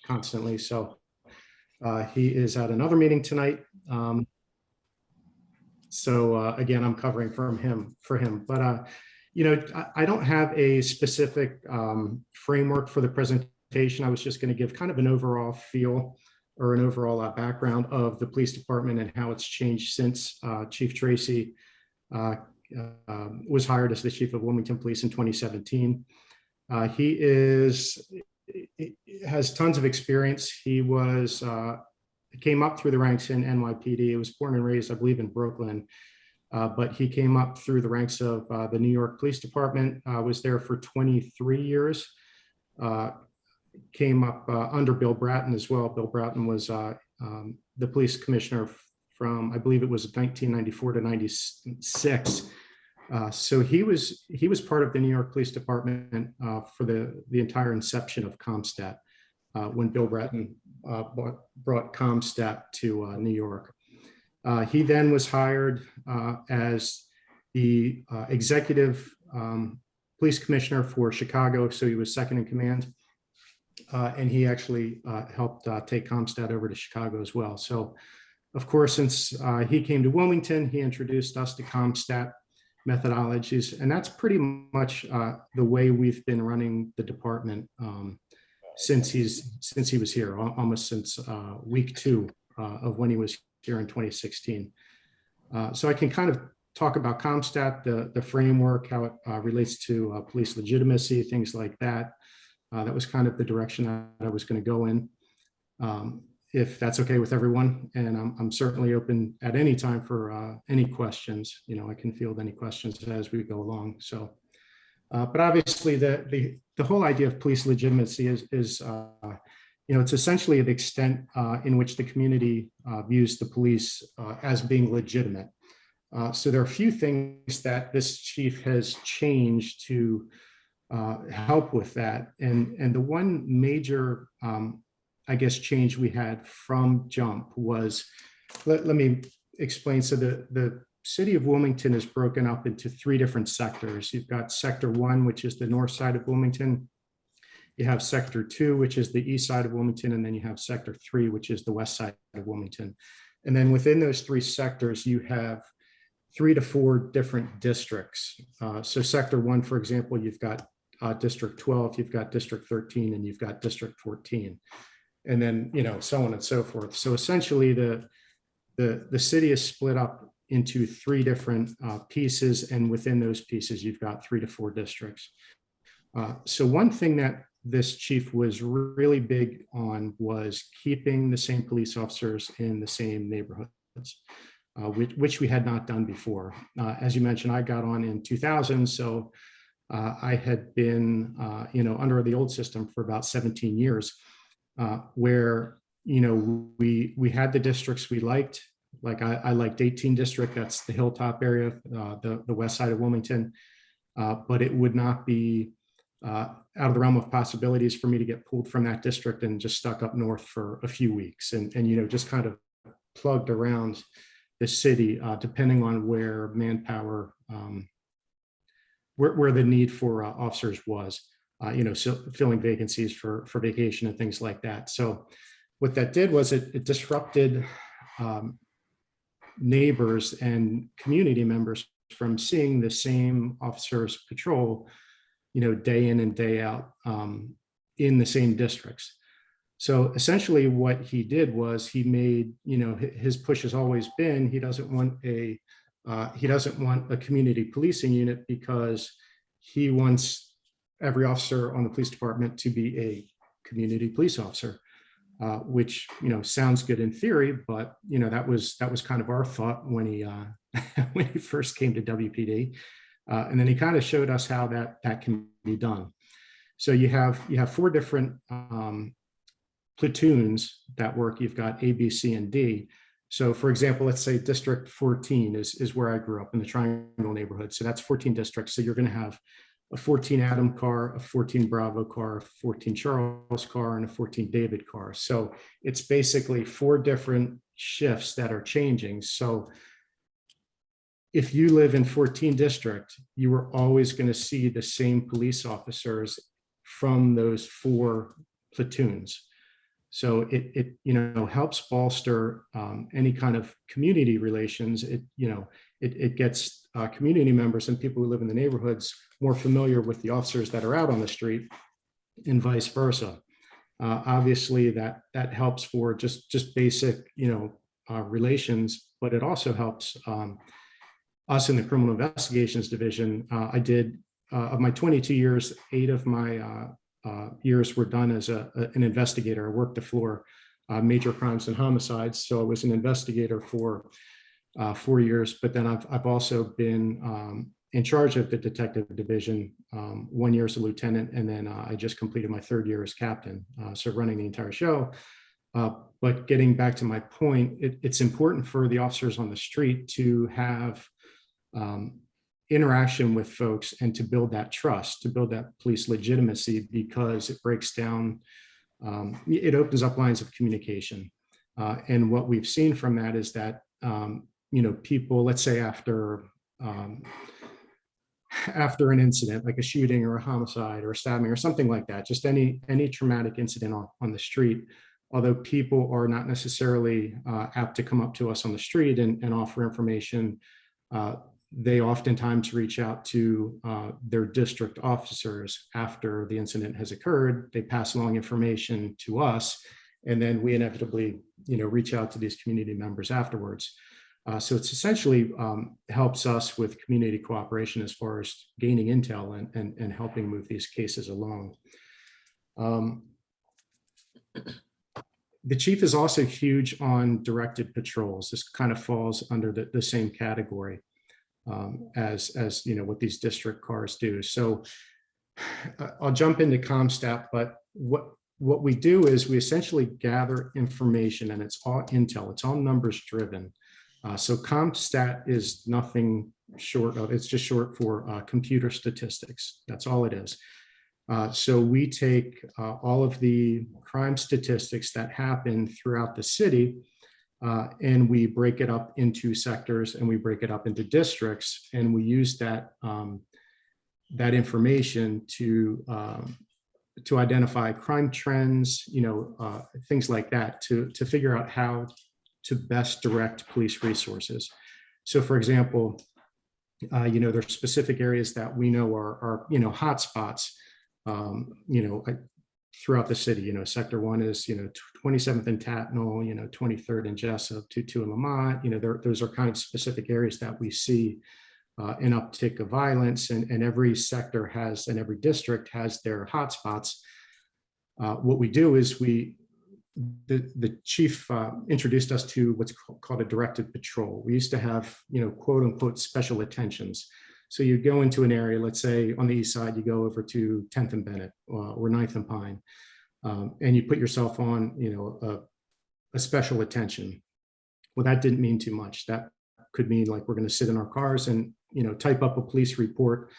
constantly. So he is at another meeting tonight. Again, I'm covering for him. But I don't have a specific framework for the presentation. I was just going to give kind of an overall feel or an overall background of the police department and how it's changed since Chief Tracy was hired as the chief of Wilmington Police in 2017. He has tons of experience. He came up through the ranks in NYPD. He was born and raised, I believe, in Brooklyn, but he came up through the ranks of the New York Police Department, was there for 23 years, came up under Bill Bratton as well. Bill Bratton was the police commissioner from, I believe it was 1994 to 96. So he was part of the New York Police Department for the entire inception of Comstat when Bill Bratton brought Comstat to New York. He then was hired as the executive police commissioner for Chicago, so he was second in command. And he actually helped take Comstat over to Chicago as well. So, of course, since he came to Wilmington, he introduced us to Comstat methodologies, and that's pretty much the way we've been running the department since he was here, almost since week 2 of when he was here in 2016. So I can kind of talk about Comstat, the framework, how it relates to police legitimacy, things like that. That was kind of the direction that I was going to go in, if that's okay with everyone. And I'm certainly open at any time for any questions. I can field any questions as we go along. So, but obviously the whole idea of police legitimacy is it's essentially the extent in which the community views the police as being legitimate. So there are a few things that this chief has changed to help with that. And the one major, I guess, change we had from jump was, let me explain. So the city of Wilmington is broken up into 3 different sectors. You've got sector 1, which is the north side of Wilmington. You have sector 2, which is the east side of Wilmington. And then you have sector 3, which is the west side of Wilmington. And then within those 3 sectors, you have 3 to 4 different districts. So sector 1, for example, you've got District 12, you've got District 13, and you've got District 14, and then so on and so forth. So essentially, the city is split up into 3 different pieces, and within those pieces, you've got 3 to 4 districts. So one thing that this chief was really big on was keeping the same police officers in the same neighborhoods, which we had not done before. As you mentioned, I got on in 2000, so I had been, under the old system for about 17 years, where, we had the districts we liked. Like I liked 18 district, that's the Hilltop area, the west side of Wilmington, but it would not be out of the realm of possibilities for me to get pulled from that district and just stuck up north for a few weeks and just kind of plugged around the city, depending on where manpower, where the need for officers was, so filling vacancies for vacation and things like that. So what that did was it disrupted neighbors and community members from seeing the same officers patrol, day in and day out in the same districts. So essentially what he did was he made, his push has always been, he doesn't want a community policing unit because he wants every officer on the police department to be a community police officer, which sounds good in theory, but that was kind of our thought when he when he first came to WPD, and then he kind of showed us how that can be done. So you have 4 different platoons that work. You've got A, B, C, and D. So for example, let's say District 14 is where I grew up in the Triangle neighborhood. So that's 14 districts. So you're going to have a 14 Adam car, a 14 Bravo car, a 14 Charles car, and a 14 David car. So it's basically 4 different shifts that are changing. So if you live in 14 district, you are always going to see the same police officers from those 4 platoons. So it helps bolster any kind of community relations. It gets community members and people who live in the neighborhoods more familiar with the officers that are out on the street, and vice versa. Obviously, that helps for just basic relations, but it also helps us in the criminal investigations division. I did of my 22 years, 8 of my years were done as an investigator. I worked the floor, major crimes and homicides. So I was an investigator for 4 years, but then I've also been in charge of the detective division, 1 year as a lieutenant, and then I just completed my 3rd year as captain, so running the entire show. But getting back to my point, it's important for the officers on the street to have interaction with folks and to build that trust, to build that police legitimacy, because it breaks down, it opens up lines of communication. And what we've seen from that is that, people, let's say after an incident, like a shooting or a homicide or a stabbing or something like that, just any traumatic incident on the street, although people are not necessarily apt to come up to us on the street and offer information, they oftentimes reach out to their district officers after the incident has occurred. They pass along information to us, and then we inevitably, reach out to these community members afterwards. So it's essentially helps us with community cooperation as far as gaining intel and helping move these cases along. The chief is also huge on directed patrols. This kind of falls under the same category as what these district cars do. So I'll jump into Comstat, but what we do is we essentially gather information, and it's all intel, it's all numbers driven. So Comstat is nothing short of, it's just short for computer statistics. That's all it is. So we take all of the crime statistics that happen throughout the city, and we break it up into sectors, and we break it up into districts, and we use that information to identify crime trends, things like that, to figure out how to best direct police resources. So, for example, there's specific areas that we know are hot spots, throughout the city. Sector 1 is 27th and Tatnall, 23rd and Jessup, 2 in Lamont. Those are kind of specific areas that we see an uptick of violence, and every sector has, and every district has their hot spots. What we do is the chief introduced us to what's called a directed patrol. We used to have, quote unquote, special attentions. So you go into an area, let's say on the east side, you go over to 10th and Bennett or 9th and Pine, and you put yourself on, a special attention. Well, that didn't mean too much. That could mean like we're going to sit in our cars and, type up a police report,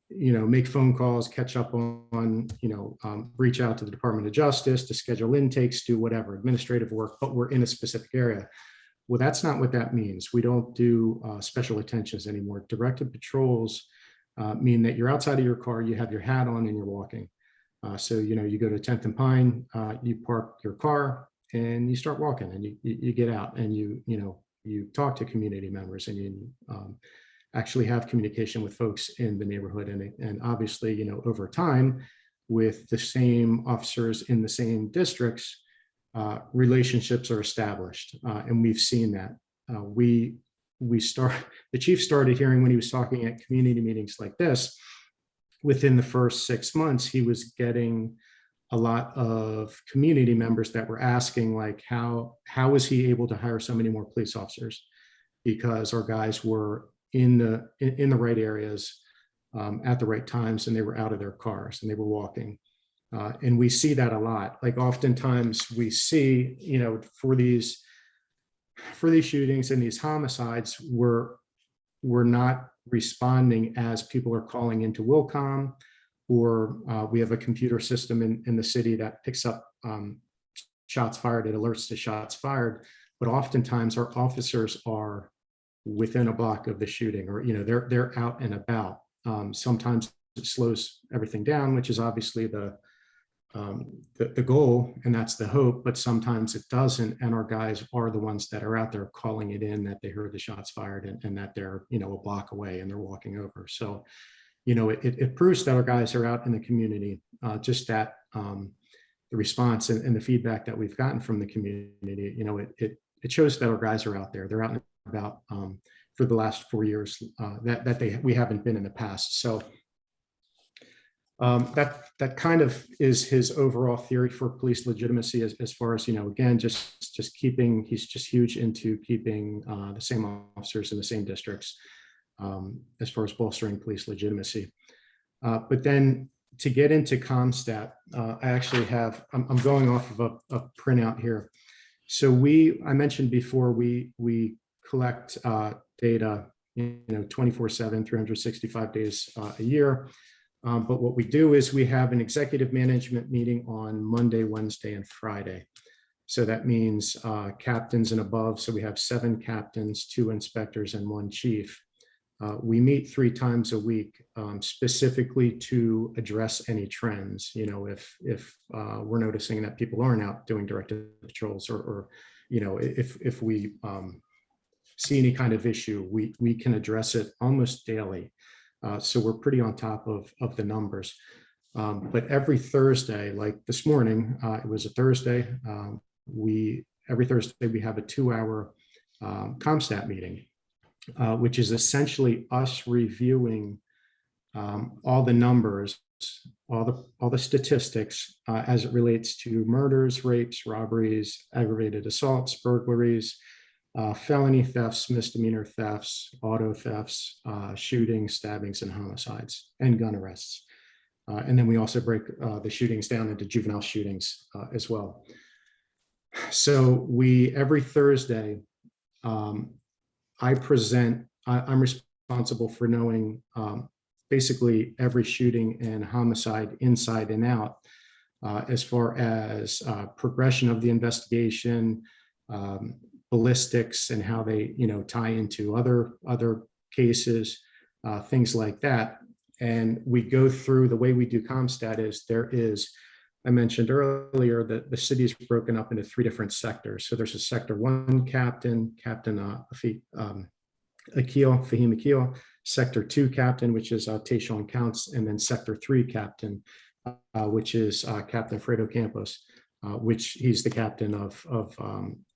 make phone calls, catch up on, reach out to the Department of Justice to schedule intakes, do whatever, administrative work, but we're in a specific area. Well, that's not what that means. We don't do special attentions anymore. Directed patrols mean that you're outside of your car, you have your hat on, and you're walking. So, you go to 10th and Pine, you park your car, and you start walking, and you get out, and you talk to community members, and you actually have communication with folks in the neighborhood. And obviously, over time, with the same officers in the same districts, relationships are established, and we've seen that. The chief started hearing, when he was talking at community meetings like this, within the first 6 months, he was getting a lot of community members that were asking, like, how was he able to hire so many more police officers? Because our guys were in the right areas at the right times, and they were out of their cars and they were walking. And we see that a lot. Like, oftentimes we see, for these shootings and these homicides, we're not responding as people are calling into Wilcom, or we have a computer system in the city that picks up shots fired. It alerts to shots fired. But oftentimes our officers are within a block of the shooting, or they're out and about. Sometimes it slows everything down, which is obviously the the goal, and that's the hope, but sometimes it doesn't. And our guys are the ones that are out there calling it in that they heard the shots fired and that they're, a block away and they're walking over. So, it proves that our guys are out in the community, just that the response and the feedback that we've gotten from the community, it shows that our guys are out there. They're out and about for the last 4 years we haven't been in the past. So that kind of is his overall theory for police legitimacy as far as, again, just keeping, he's just huge into keeping the same officers in the same districts as far as bolstering police legitimacy. But then to get into Comstat, I actually have, I'm going off of a printout here. So I mentioned before, we collect data, 24/7, 365 days a year. But what we do is we have an executive management meeting on Monday, Wednesday, and Friday. So that means captains and above. So we have 7 captains, 2 inspectors, and 1 chief. We meet 3 times a week, specifically to address any trends. If we're noticing that people aren't out doing directed patrols, or if we see any kind of issue, we can address it almost daily. So we're pretty on top of the numbers. But every Thursday, like this morning, it was a Thursday. Every Thursday we have a 2-hour Comstat meeting, which is essentially us reviewing all the numbers, all the statistics as it relates to murders, rapes, robberies, aggravated assaults, burglaries, felony thefts, misdemeanor thefts, auto thefts, shootings, stabbings, and homicides, and gun arrests. And then we also break the shootings down into juvenile shootings as well. So every Thursday, I'm responsible for knowing basically every shooting and homicide inside and out, as far as progression of the investigation, ballistics and how they tie into other cases, things like that. And we go through, the way we do Comstat is I mentioned earlier that the city is broken up into 3 different sectors. So there's a sector 1 captain, Fahim Akil, sector 2 captain, which is Tayshawn Counts, and then sector 3 captain, which is Captain Fredo Campos, which he's the captain of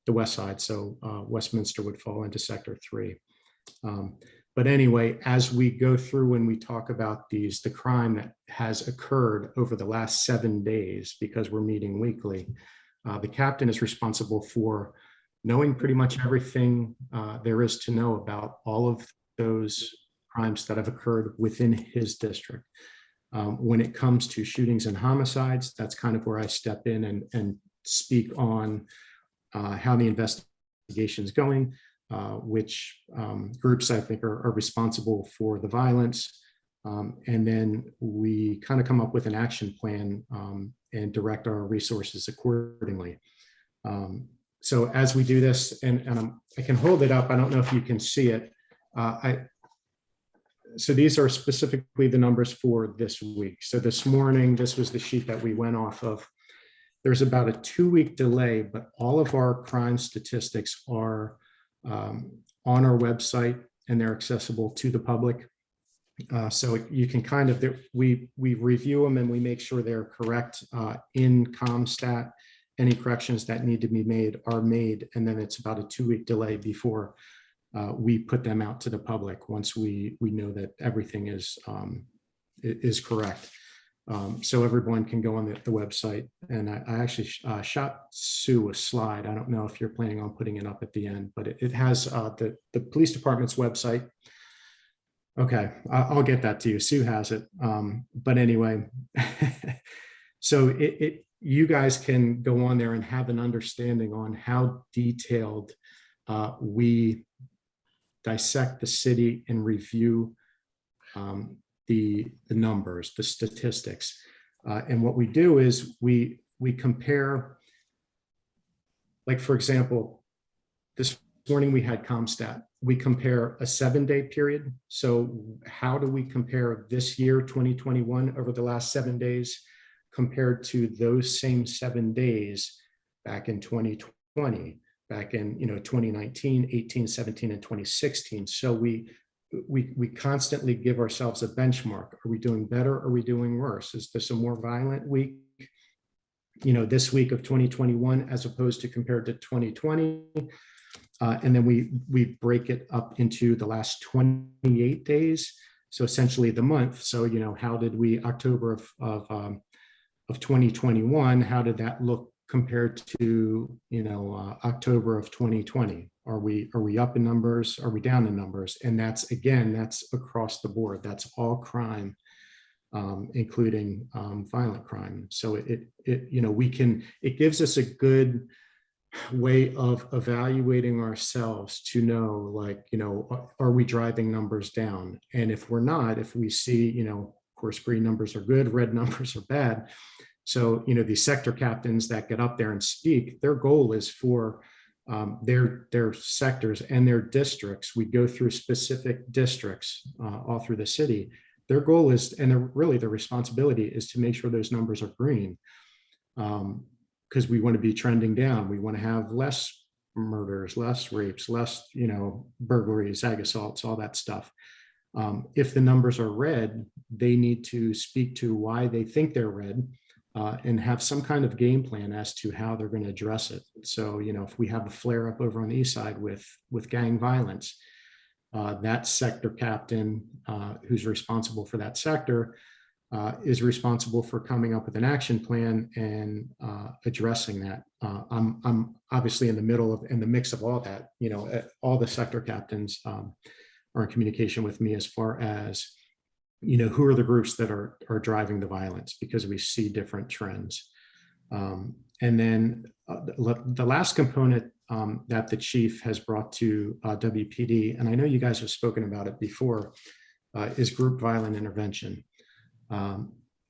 the West Side. So Westminster would fall into sector 3. But anyway, as we go through and we talk about the crime that has occurred over the last 7 days, because we're meeting weekly, the captain is responsible for knowing pretty much everything there is to know about all of those crimes that have occurred within his district. When it comes to shootings and homicides, that's kind of where I step in and speak on how the investigation is going, which groups I think are responsible for the violence. And then we kind of come up with an action plan and direct our resources accordingly. So as we do this, and I can hold it up, I don't know if you can see it. So these are specifically the numbers for this week. So this morning, this was the sheet that we went off of. There's about a 2-week delay, but all of our crime statistics are on our website and they're accessible to the public. So you can kind of, we review them and we make sure they're correct in Comstat. Any corrections that need to be made are made, and then it's about a 2-week delay before we put them out to the public once we know that everything is correct. So everyone can go on the website. And I actually shot Sue a slide. I don't know if you're planning on putting it up at the end, but it has the police department's website. Okay, I'll get that to you. Sue has it. But anyway, so you guys can go on there and have an understanding on how detailed we dissect the city and review the numbers, the statistics. And what we do is we compare, like, for example, this morning we had Comstat. We compare a 7-day period. So how do we compare this year, 2021, over the last 7 days compared to those same 7 days back in 2020, back in 2019, 18, 17, and 2016. So we constantly give ourselves a benchmark. Are we doing better? Are we doing worse? Is this a more violent week, this week of 2021 as opposed to compared to 2020? And then we break it up into the last 28 days. So essentially the month. So, how did we, October of 2021, how did that look compared to, October of 2020? Are we up in numbers? Are we down in numbers? And that's across the board. That's all crime, including violent crime. So it gives us a good way of evaluating ourselves to know, are we driving numbers down? And if we're not, if we see, of course, green numbers are good, red numbers are bad. So, these sector captains that get up there and speak, their goal is for their sectors and their districts. We go through specific districts all through the city. Their goal is, and their responsibility is to make sure those numbers are green. Because we want to be trending down. We want to have less murders, less rapes, less, burglaries, ag assaults, all that stuff. If the numbers are red, they need to speak to why they think they're red and have some kind of game plan as to how they're going to address it. So, if we have a flare up over on the east side with gang violence, that sector captain who's responsible for that sector is responsible for coming up with an action plan and addressing that. I'm obviously in the mix of all that. All the sector captains are in communication with me as far as, who are the groups that are driving the violence, because we see different trends. And then the last component that the chief has brought to WPD, and I know you guys have spoken about it before, is group violent intervention.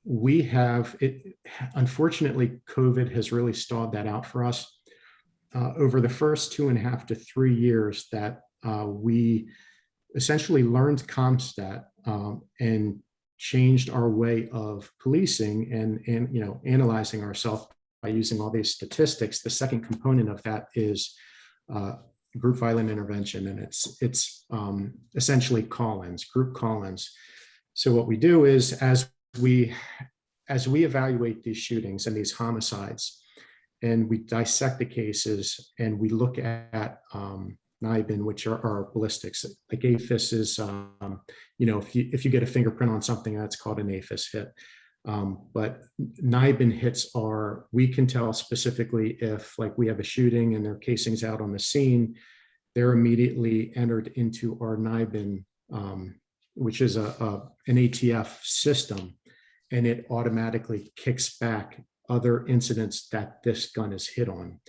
We have it. Unfortunately, COVID has really stalled that out for us. Over the first 2.5 to 3 years that we essentially learned Comstat and changed our way of policing and analyzing ourselves by using all these statistics. The second component of that is group violent intervention, and it's essentially call-ins, group call-ins. So what we do is, as we evaluate these shootings and these homicides, and we dissect the cases, and we look at NIBIN, which are our ballistics. Like APHIS is, if you get a fingerprint on something, that's called an APHIS hit. But NIBIN hits are, we can tell specifically if, like, we have a shooting and their casings out on the scene, they're immediately entered into our NIBIN, which is an ATF system, and it automatically kicks back other incidents that this gun is hit on.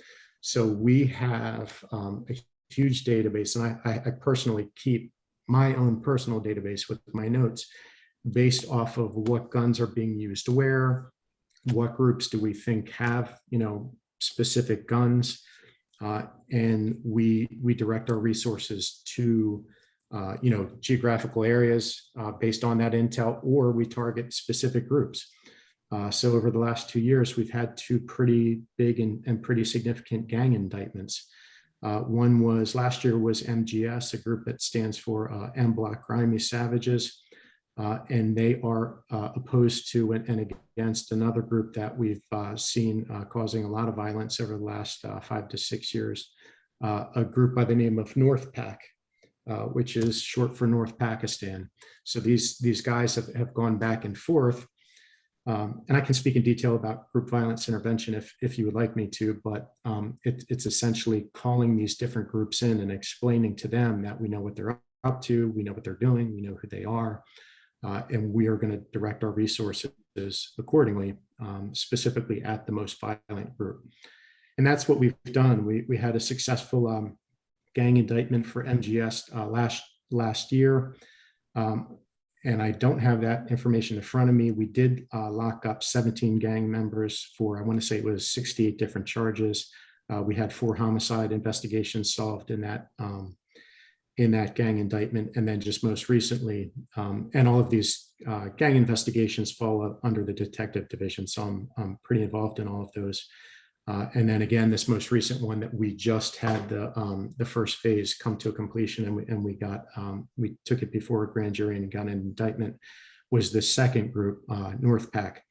So we have a huge database, and I personally keep my own personal database with my notes based off of what guns are being used where, what groups do we think have, specific guns, and we direct our resources to geographical areas based on that intel, or we target specific groups. So over the last 2 years, we've had 2 pretty big and pretty significant gang indictments. One was last year was MGS, a group that stands for M Block Grimy Savages. And they are opposed to and against another group that we've seen causing a lot of violence over the last 5 to 6 years, a group by the name of North Pac, which is short for North Pakistan. So these guys have gone back and forth. And I can speak in detail about group violence intervention if you would like me to, but it's essentially calling these different groups in and explaining to them that we know what they're up to, we know what they're doing, we know who they are, and we are going to direct our resources accordingly, specifically at the most violent group. And that's what we've done. We had a successful gang indictment for MGS last year. And I don't have that information in front of me. We did lock up 17 gang members for, I want to say it was 68 different charges. We had 4 homicide investigations solved in that gang indictment. And then just most recently, and all of these gang investigations fall under the detective division, so I'm pretty involved in all of those. And then again, this most recent one that we just had the first phase come to a completion, and we took it before a grand jury and got an indictment, was the second group, North Pack.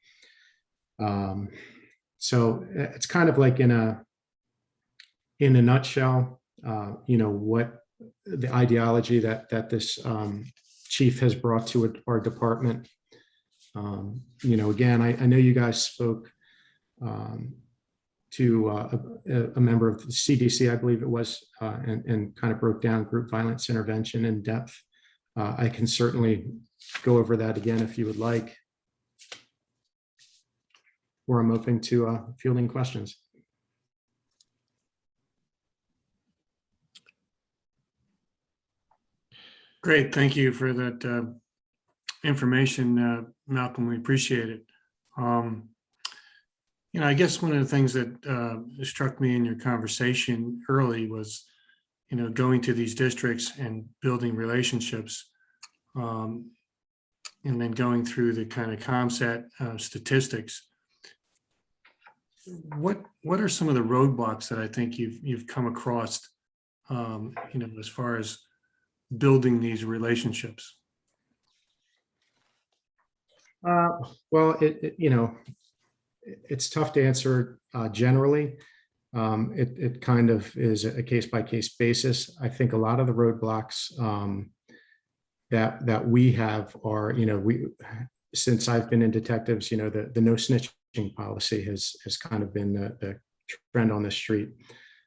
So it's kind of like in a nutshell, what the ideology that this chief has brought to our department. Again, I know you guys spoke to a member of the CDC, I believe it was, and kind of broke down group violence intervention in depth. I can certainly go over that again if you would like, or I'm open to fielding questions. Great, thank you for that information, Malcolm. We appreciate it. I guess one of the things that struck me in your conversation early was, going to these districts and building relationships, and then going through the kind of Comstat statistics. What are some of the roadblocks that I think you've come across, as far as building these relationships? Well, it's tough to answer generally. It kind of is a case-by-case basis. I think a lot of the roadblocks that we have are, since I've been in detectives, the no snitching policy has kind of been the trend on the street.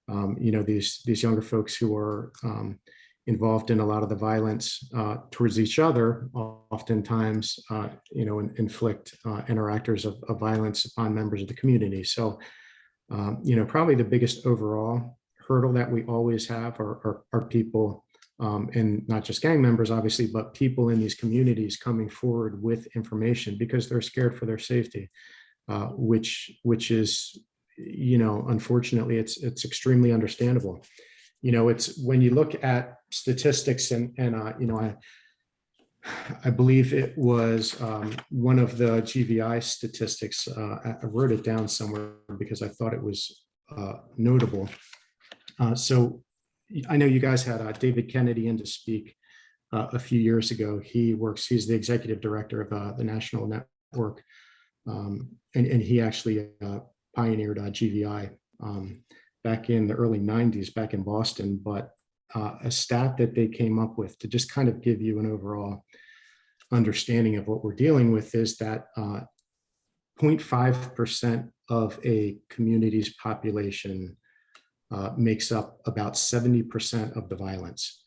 These younger folks who are involved in a lot of the violence towards each other, oftentimes, inflict interactors of violence upon members of the community. So, probably the biggest overall hurdle that we always have are people, and not just gang members, obviously, but people in these communities coming forward with information because they're scared for their safety, which is, unfortunately, it's extremely understandable. It's when you look at statistics and I believe it was one of the GVI statistics. I wrote it down somewhere because I thought it was notable. So I know you guys had David Kennedy in to speak a few years ago. He's the executive director of the National Network, and he actually pioneered GVI back in the early 90s, back in Boston. But a stat that they came up with to just kind of give you an overall understanding of what we're dealing with is that 0.5% of a community's population makes up about 70% of the violence.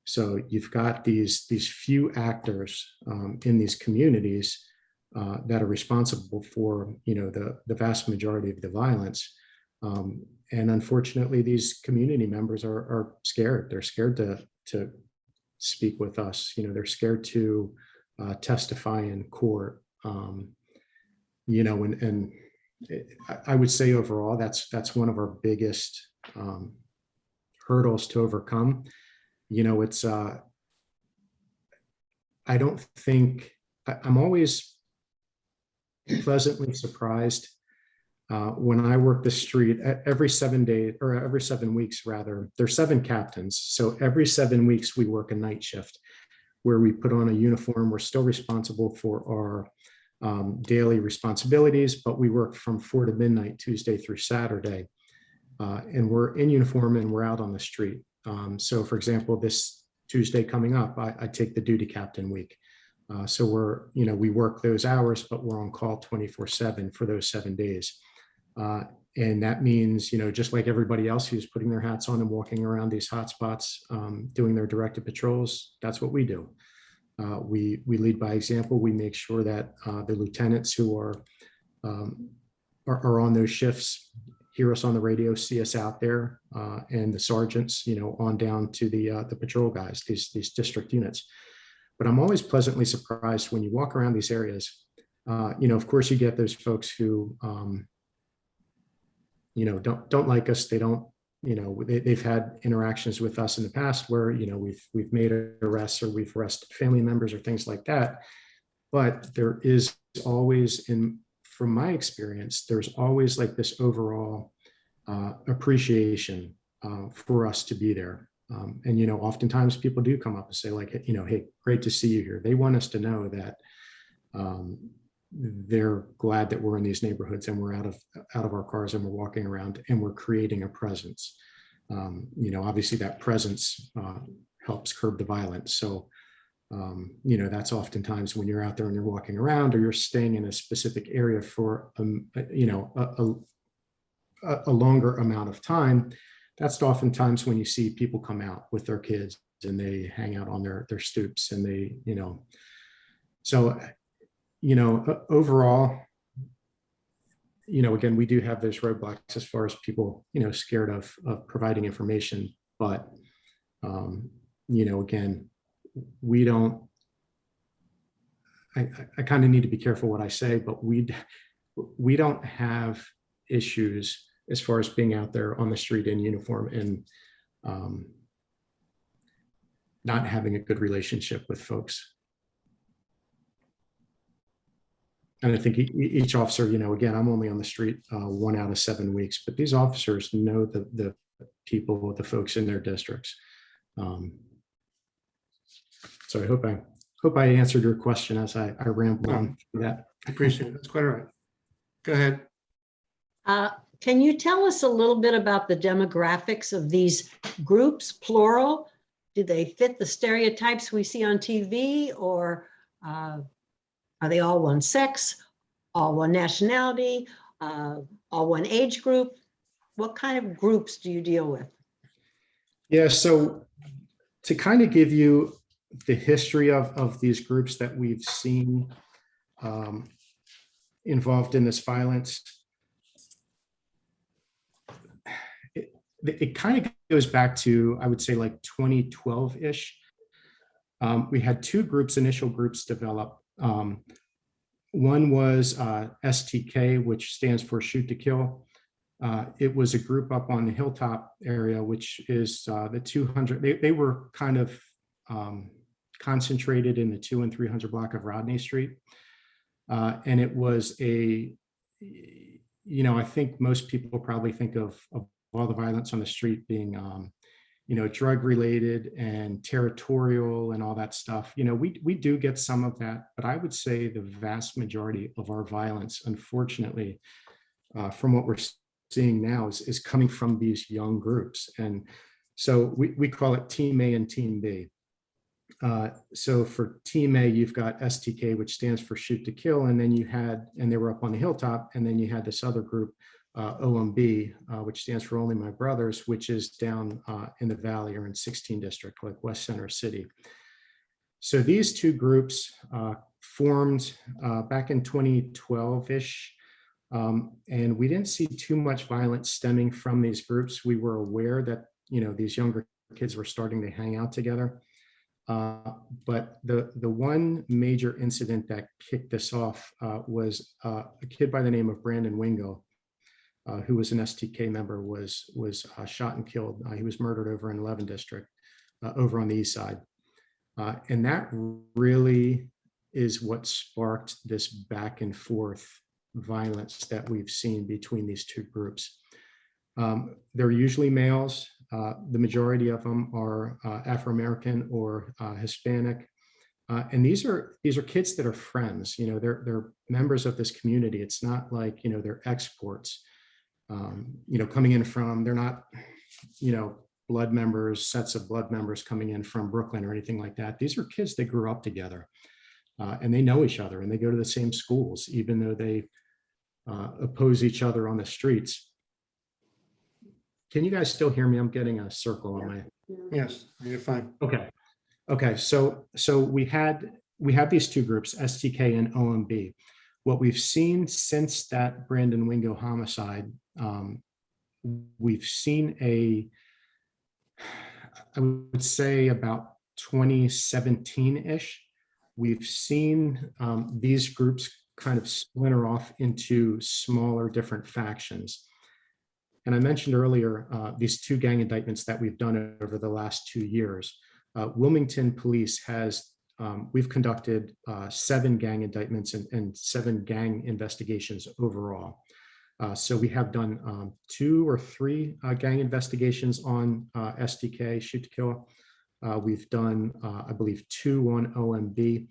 So you've got these few actors in these communities that are responsible for the vast majority of the violence. And unfortunately, these community members are scared. They're scared to speak with us. They're scared to testify in court. And I would say overall, that's one of our biggest hurdles to overcome. It's I don't think I'm always pleasantly surprised when I work the street. Every 7 days, or every 7 weeks rather, there's 7 captains. So every 7 weeks we work a night shift where we put on a uniform. We're still responsible for our daily responsibilities, but we work from 4 to midnight, Tuesday through Saturday. And we're in uniform and we're out on the street. So for example, this Tuesday coming up, I take the duty captain week. So we work those hours, but we're on call 24/7 for those 7 days. And that means, just like everybody else who's putting their hats on and walking around these hotspots, doing their directed patrols, that's what we do. We lead by example. We make sure that the lieutenants who are on those shifts hear us on the radio, see us out there, and the sergeants, on down to the patrol guys, these district units. But I'm always pleasantly surprised when you walk around these areas. Of course, you get those folks who, don't like us. They don't, they've had interactions with us in the past where, we've made arrests or we've arrested family members or things like that. but there is always, from my experience, there's always like this overall appreciation for us to be there. And, oftentimes people do come up and say like, hey, great to see you here. They want us to know that they're glad that we're in these neighborhoods and we're out of our cars and we're walking around and we're creating a presence. Obviously that presence helps curb the violence. So, that's oftentimes when you're out there and you're walking around or you're staying in a specific area for, a longer amount of time, that's oftentimes when you see people come out with their kids and they hang out on their stoops and they, so, overall, again, we do have those roadblocks as far as people, scared of providing information, but, again, we don't, I kind of need to be careful what I say, but we don't have issues as far as being out there on the street in uniform and not having a good relationship with folks. And I think each officer, again, I'm only on the street 1 out of 7 weeks, but these officers know the people, the folks in their districts. So I hope I answered your question as I rambled on through that. I appreciate it. That's quite all right. Go ahead. Can you tell us a little bit about the demographics of these groups, plural? Do they fit the stereotypes we see on TV, or are they all one sex, all one nationality, all one age group? What kind of groups do you deal with? Yeah, so to kind of give you the history of these groups that we've seen involved in this violence, it kind of goes back to, I would say, like 2012-ish. We had two initial groups develop. One was STK, which stands for Shoot to Kill. It was a group up on the Hilltop area, which is the 200. They were kind of concentrated in the 200 and 300 block of Rodney Street. And it was I think most people probably think of all the violence on the street being, drug related and territorial and all that stuff. We do get some of that, but I would say the vast majority of our violence, unfortunately, from what we're seeing now is coming from these young groups. And so we call it Team A and Team B. So for Team A, you've got STK, which stands for Shoot to Kill. And then they were up on the Hilltop. And then you had this other group, OMB, which stands for Only My Brothers, which is down in the Valley or in 16 District, like West Center City. So these two groups formed back in 2012-ish. And we didn't see too much violence stemming from these groups. We were aware that, these younger kids were starting to hang out together. But the one major incident that kicked this off was a kid by the name of Brandon Wingo, who was an STK member, was shot and killed. He was murdered over in 11 District, over on the east side. And that really is what sparked this back and forth violence that we've seen between these two groups. They're usually males. The majority of them are Afro-American or Hispanic. And these are kids that are friends. They're members of this community. It's not like, they're exports, coming in from, they're not, blood members, sets of blood members coming in from Brooklyn or anything like that. These are kids that grew up together and they know each other and they go to the same schools, even though they oppose each other on the streets. Can you guys still hear me? I'm getting a circle on my. Yes, you're fine. Okay. So we had these two groups, STK and OMB. What we've seen since that Brandon Wingo homicide, we've seen I would say about 2017-ish, we've seen these groups kind of splinter off into smaller different factions. And I mentioned earlier these two gang indictments that we've done over the last 2 years. Wilmington Police has we've conducted 7 gang indictments and 7 gang investigations overall. So we have done 2 or 3 gang investigations on STK, shoot to kill. We've done, I believe, 2 on OMB.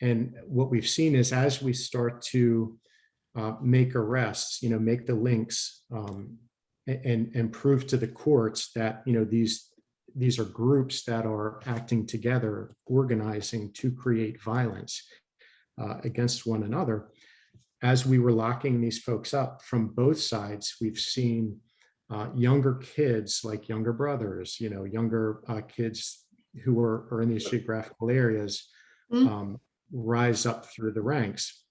And what we've seen is as we start to make arrests, make the links and prove to the courts that, these are groups that are acting together, organizing to create violence against one another. As we were locking these folks up from both sides, we've seen younger kids, like younger brothers, younger kids who are in these geographical areas, rise up through the ranks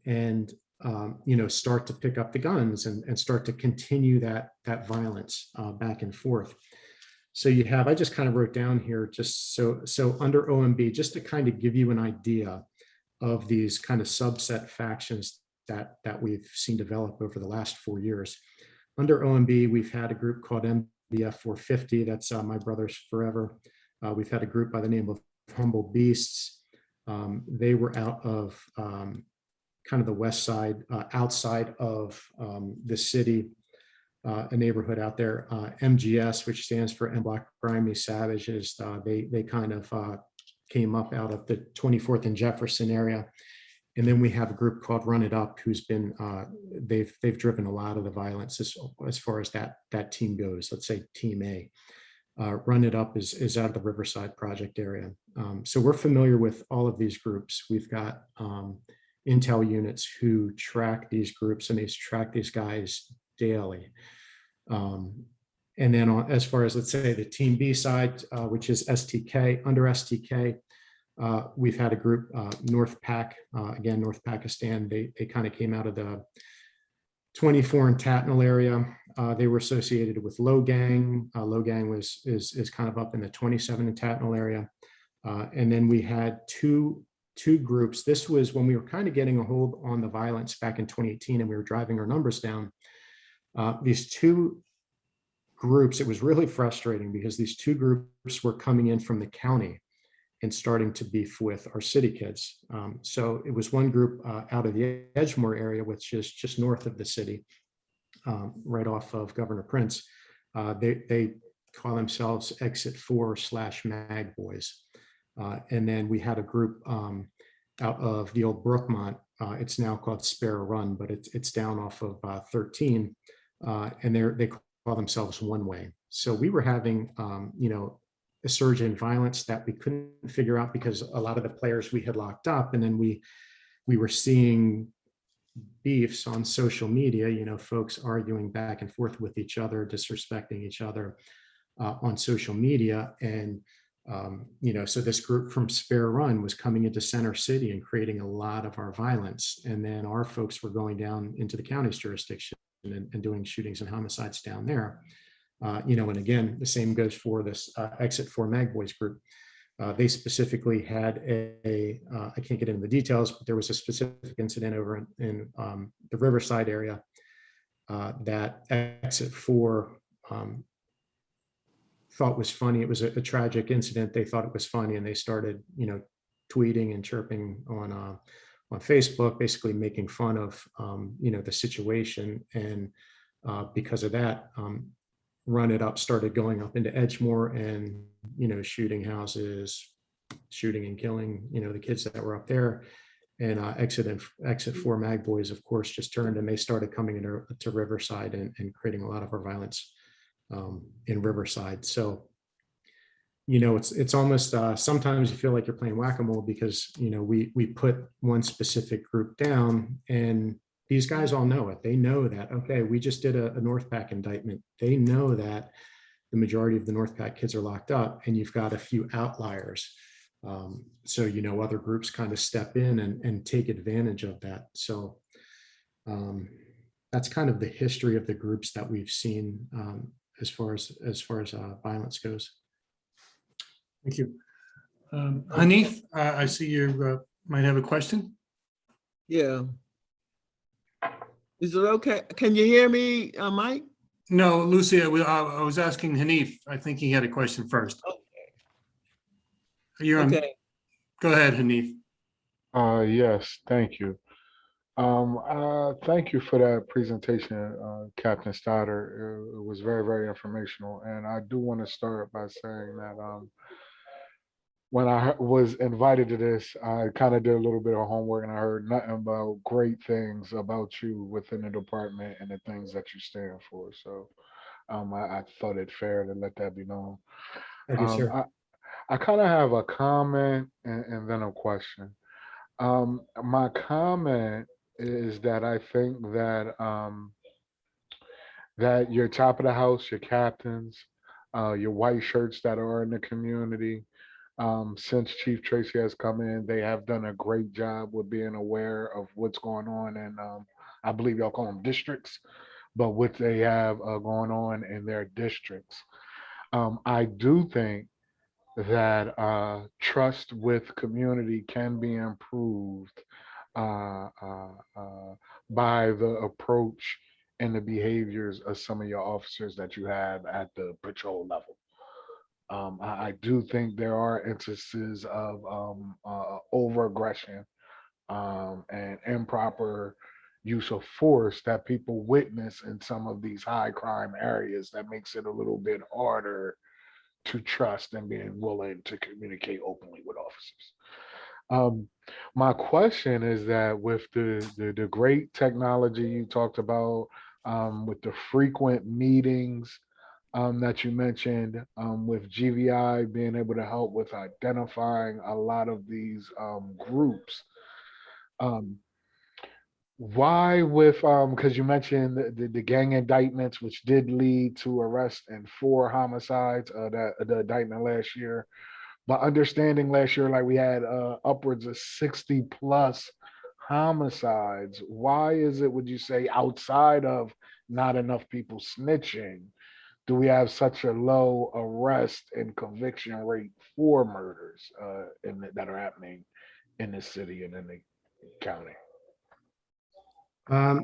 and, start to pick up the guns and start to continue that violence back and forth. So you have, I just kind of wrote down here, just so under OMB, just to kind of give you an idea of these kind of subset factions that we've seen develop over the last 4 years. Under OMB, we've had a group called MBF 450, that's My Brothers Forever. We've had a group by the name of Humble Beasts. They were out of kind of the west side, outside of the city, a neighborhood out there. MGS, which stands for M Block Grimy Savages, they kind of came up out of the 24th and Jefferson area. And then we have a group called Run It Up, who's been, they've driven a lot of the violence as far as that team goes, let's say Team A. Run It Up is out of the Riverside Project area. So we're familiar with all of these groups. We've got intel units who track these groups, and they track these guys daily. And then as far as, let's say, the Team B side, which is STK, under STK, we've had a group, North Pac, again, North Pakistan. They kind of came out of the 24 and Tatnall area. They were associated with Low Gang. Low Gang is kind of up in the 27 and Tatnall area. And then we had two groups. This was when we were kind of getting a hold on the violence back in 2018, and we were driving our numbers down. These 2 groups, it was really frustrating because these 2 groups were coming in from the county and starting to beef with our city kids. So it was one group out of the Edgemore area, which is just north of the city, right off of Governor Prince. They call themselves Exit 4/Mag Boys. And then we had a group out of the old Brookmont. It's now called Sparrow Run, but it's down off of 13. And they call themselves One Way. So we were having, a surge in violence that we couldn't figure out because a lot of the players we had locked up, and then we were seeing beefs on social media, folks arguing back and forth with each other, disrespecting each other on social media. And, so this group from Spare Run was coming into Center City and creating a lot of our violence. And then our folks were going down into the county's jurisdiction and doing shootings and homicides down there. And again, the same goes for this Exit 4/Mag Boys group. They specifically had I can't get into the details, but there was a specific incident over in the Riverside area that Exit 4 thought was funny. It was a tragic incident. They thought it was funny, and they started, tweeting and chirping on Facebook, basically making fun of, the situation. And because of that, Run It Up started going up into Edgemore and, shooting houses, shooting and killing, the kids that were up there. And Exit 4/Mag Boys, of course, just turned, and they started coming into Riverside and creating a lot of our violence in Riverside. So, it's almost sometimes you feel like you're playing whack-a-mole because, we put one specific group down, and these guys all know it. They know that, okay, we just did a North Pac indictment. They know that the majority of the North Pac kids are locked up, and you've got a few outliers. So, other groups kind of step in and take advantage of that. So that's kind of the history of the groups that we've seen as far as violence goes. Thank you. Hanif, I see you might have a question. Yeah. Is it okay? Can you hear me, Mike? No, Lucy, I was asking Hanif. I think he had a question first. Okay. You're on. Okay. Go ahead, Hanif. Yes, thank you. Thank you for that presentation, Captain Stoddard. It was very, very informational. And I do want to start by saying that when I was invited to this, I kind of did a little bit of homework and I heard nothing but great things about you within the department and the things that you stand for. So I thought it fair to let that be known. Thank you, Um, sir. I, I kind of have a comment and then a question. My comment is that I think that your top of the house, your captains, your white shirts that are in the community, since Chief Tracy has come in, they have done a great job with being aware of what's going on, and I believe y'all call them districts, but what they have going on in their districts. I do think that trust with community can be improved uh, uh, uh, by the approach and the behaviors of some of your officers that you have at the patrol level. I do think there are instances of over aggression and improper use of force that people witness in some of these high crime areas that makes it a little bit harder to trust and being willing to communicate openly with officers. Um, my question is that with the great technology you talked about, with the frequent meetings that you mentioned, with GVI being able to help with identifying a lot of these groups, um, why with because you mentioned the gang indictments, which did lead to arrest and 4 homicides, that the indictment last year, but understanding last year, like we had upwards of 60 plus homicides. Why is it, would you say, outside of not enough people snitching, do we have such a low arrest and conviction rate for murders that are happening in the city and in the county?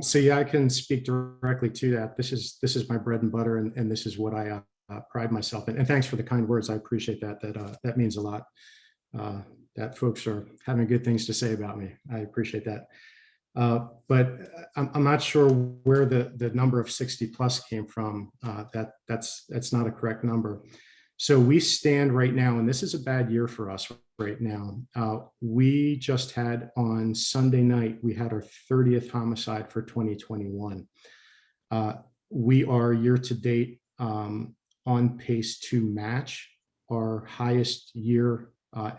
So yeah, I can speak directly to that. This is my bread and butter, and this is what I pride myself in. And thanks for the kind words. I appreciate that. That means a lot. That folks are having good things to say about me. I appreciate that. But I'm not sure where the number of 60 plus came from. That's not a correct number. So we stand right now, and this is a bad year for us right now. We just had on Sunday night, we had our 30th homicide for 2021. We are year to date on pace to match our highest year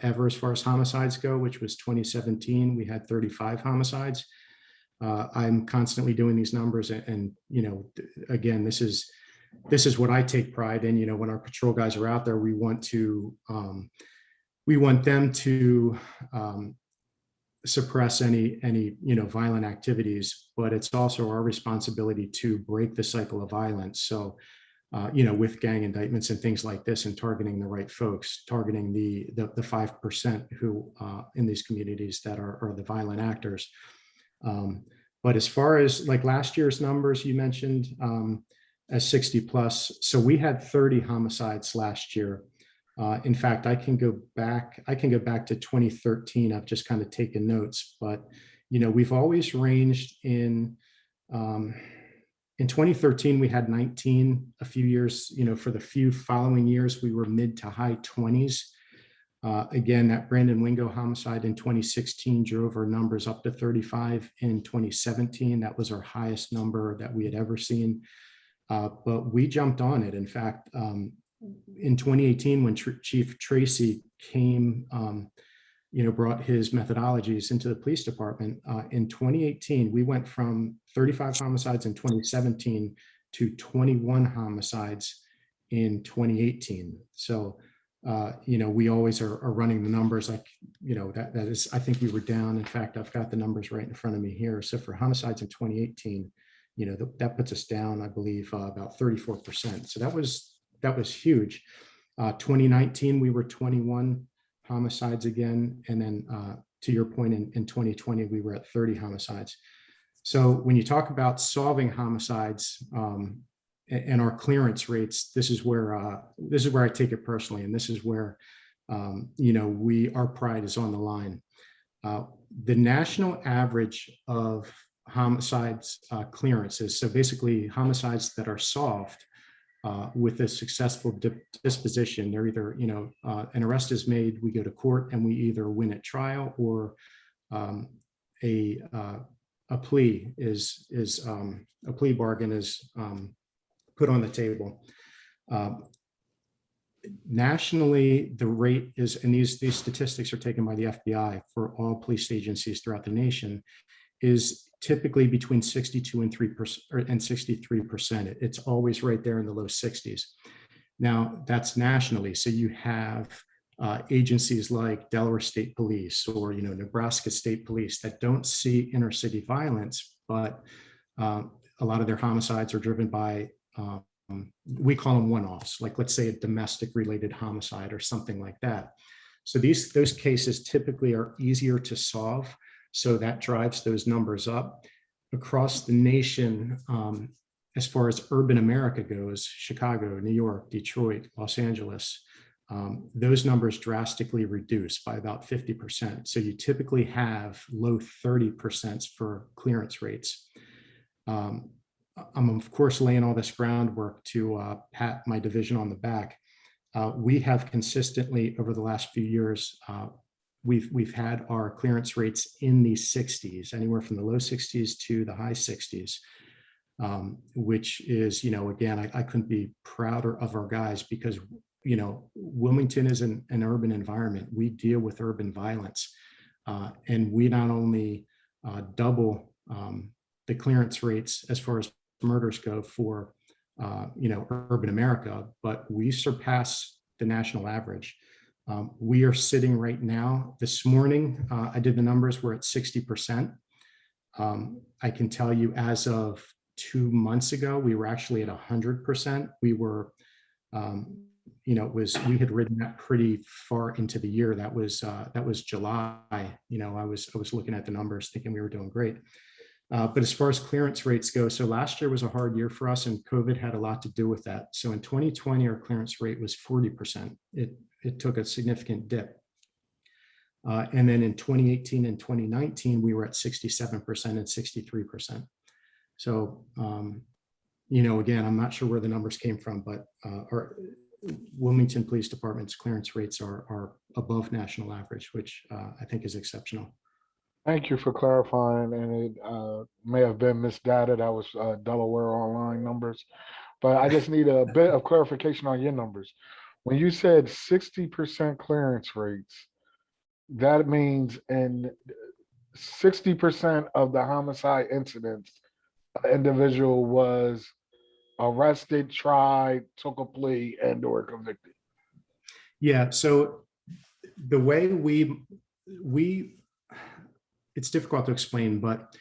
ever as far as homicides go, which was 2017. We had 35 homicides. I'm constantly doing these numbers, and again, this is what I take pride in. When our patrol guys are out there, we want them to suppress any violent activities, but it's also our responsibility to break the cycle of violence. So with gang indictments and things like this, and targeting the right folks, targeting the 5% who in these communities that are the violent actors. But as far as like last year's numbers, you mentioned as 60 plus. So we had 30 homicides last year. In fact, I can go back to 2013. I've just kind of taken notes, but we've always ranged in 2013, we had 19. A few years, for the few following years, we were mid to high 20s. Again, that Brandon Wingo homicide in 2016 drove our numbers up to 35 in 2017. That was our highest number that we had ever seen. But we jumped on it. In fact, in 2018, when Chief Tracy came, brought his methodologies into the police department, in 2018, we went from 35 homicides in 2017 to 21 homicides in 2018. So, we always are running the numbers like, that is, I think we were down. In fact, I've got the numbers right in front of me here. So for homicides in 2018, that puts us down, I believe, about 34%. So that was huge. 2019, we were 21 homicides again. And then to your point, in 2020, we were at 30 homicides. So when you talk about solving homicides and our clearance rates, this is where I take it personally. And this is where our pride is on the line. The national average of homicides clearances, so basically homicides that are solved with a successful disposition, they're either, an arrest is made, we go to court, and we either win at trial, or a plea a plea bargain is put on the table. Nationally, the rate is, and these statistics are taken by the FBI for all police agencies throughout the nation, is typically between 62 and 3% and 63%. It's always right there in the low 60s. Now, that's nationally. So you have agencies like Delaware State Police or Nebraska State Police that don't see inner city violence, but a lot of their homicides are driven by we call them one-offs, like let's say a domestic related homicide or something like that. So those cases typically are easier to solve. So that drives those numbers up. Across the nation, as far as urban America goes, Chicago, New York, Detroit, Los Angeles, those numbers drastically reduce by about 50%. So you typically have low 30% for clearance rates. I'm of course laying all this groundwork to pat my division on the back. We have consistently over the last few years, we've had our clearance rates in the 60s, anywhere from the low 60s to the high 60s, which is, again, I couldn't be prouder of our guys because, Wilmington is an urban environment. We deal with urban violence, and we not only double the clearance rates as far as murders go for, urban America, but we surpass the national average. We are sitting right now, this morning, I did the numbers, we're at 60%. I can tell you as of 2 months ago, we were actually at 100%. We were, we had ridden that pretty far into the year. That was July. I was looking at the numbers thinking we were doing great. But as far as clearance rates go, so last year was a hard year for us and COVID had a lot to do with that. So in 2020, our clearance rate was 40%. It took a significant dip. And then in 2018 and 2019, we were at 67% and 63%. So, again, I'm not sure where the numbers came from, but our Wilmington Police Department's clearance rates are above national average, which I think is exceptional. Thank you for clarifying, and it may have been misdated. I was Delaware online numbers, but I just need a bit of clarification on your numbers. When you said 60% clearance rates, that means in 60% of the homicide incidents, an individual was arrested, tried, took a plea, and/or convicted. Yeah. So the way we it's difficult to explain, but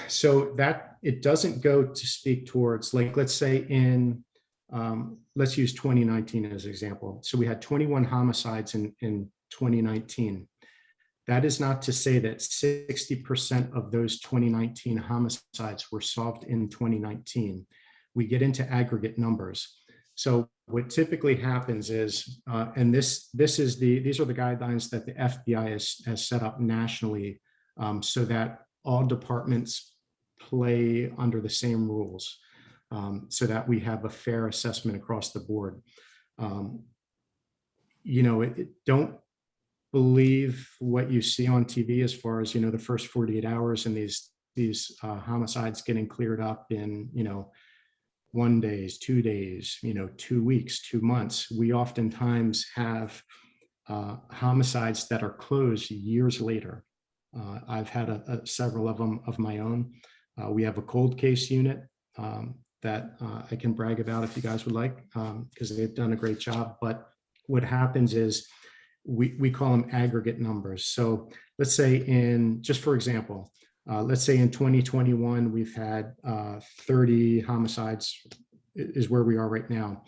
so that it doesn't go to speak towards, like, let's say let's use 2019 as an example. So we had 21 homicides in 2019. That is not to say that 60% of those 2019 homicides were solved in 2019. We get into aggregate numbers. So what typically happens is, and these are the guidelines that the FBI has set up nationally, so that all departments play under the same rules, so that we have a fair assessment across the board. Don't believe what you see on TV as far as, the first 48 hours and these homicides getting cleared up in, 1 day, 2 days, 2 weeks, 2 months. We oftentimes have homicides that are closed years later. I've had several of them of my own. We have a cold case unit that I can brag about if you guys would like, because they've done a great job. But what happens is we call them aggregate numbers. So let's say just for example, let's say in 2021, we've had 30 homicides is where we are right now.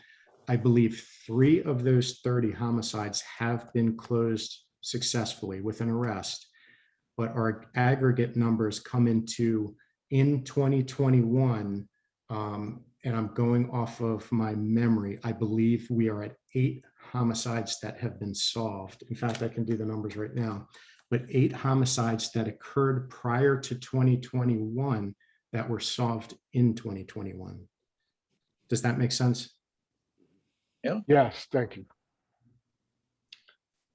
I believe 3 of those 30 homicides have been closed successfully with an arrest, but our aggregate numbers come into in 2021, and I'm going off of my memory, I believe we are at 8 homicides that have been solved. In fact, I can do the numbers right now, but 8 homicides that occurred prior to 2021 that were solved in 2021. Does that make sense? Yes, thank you.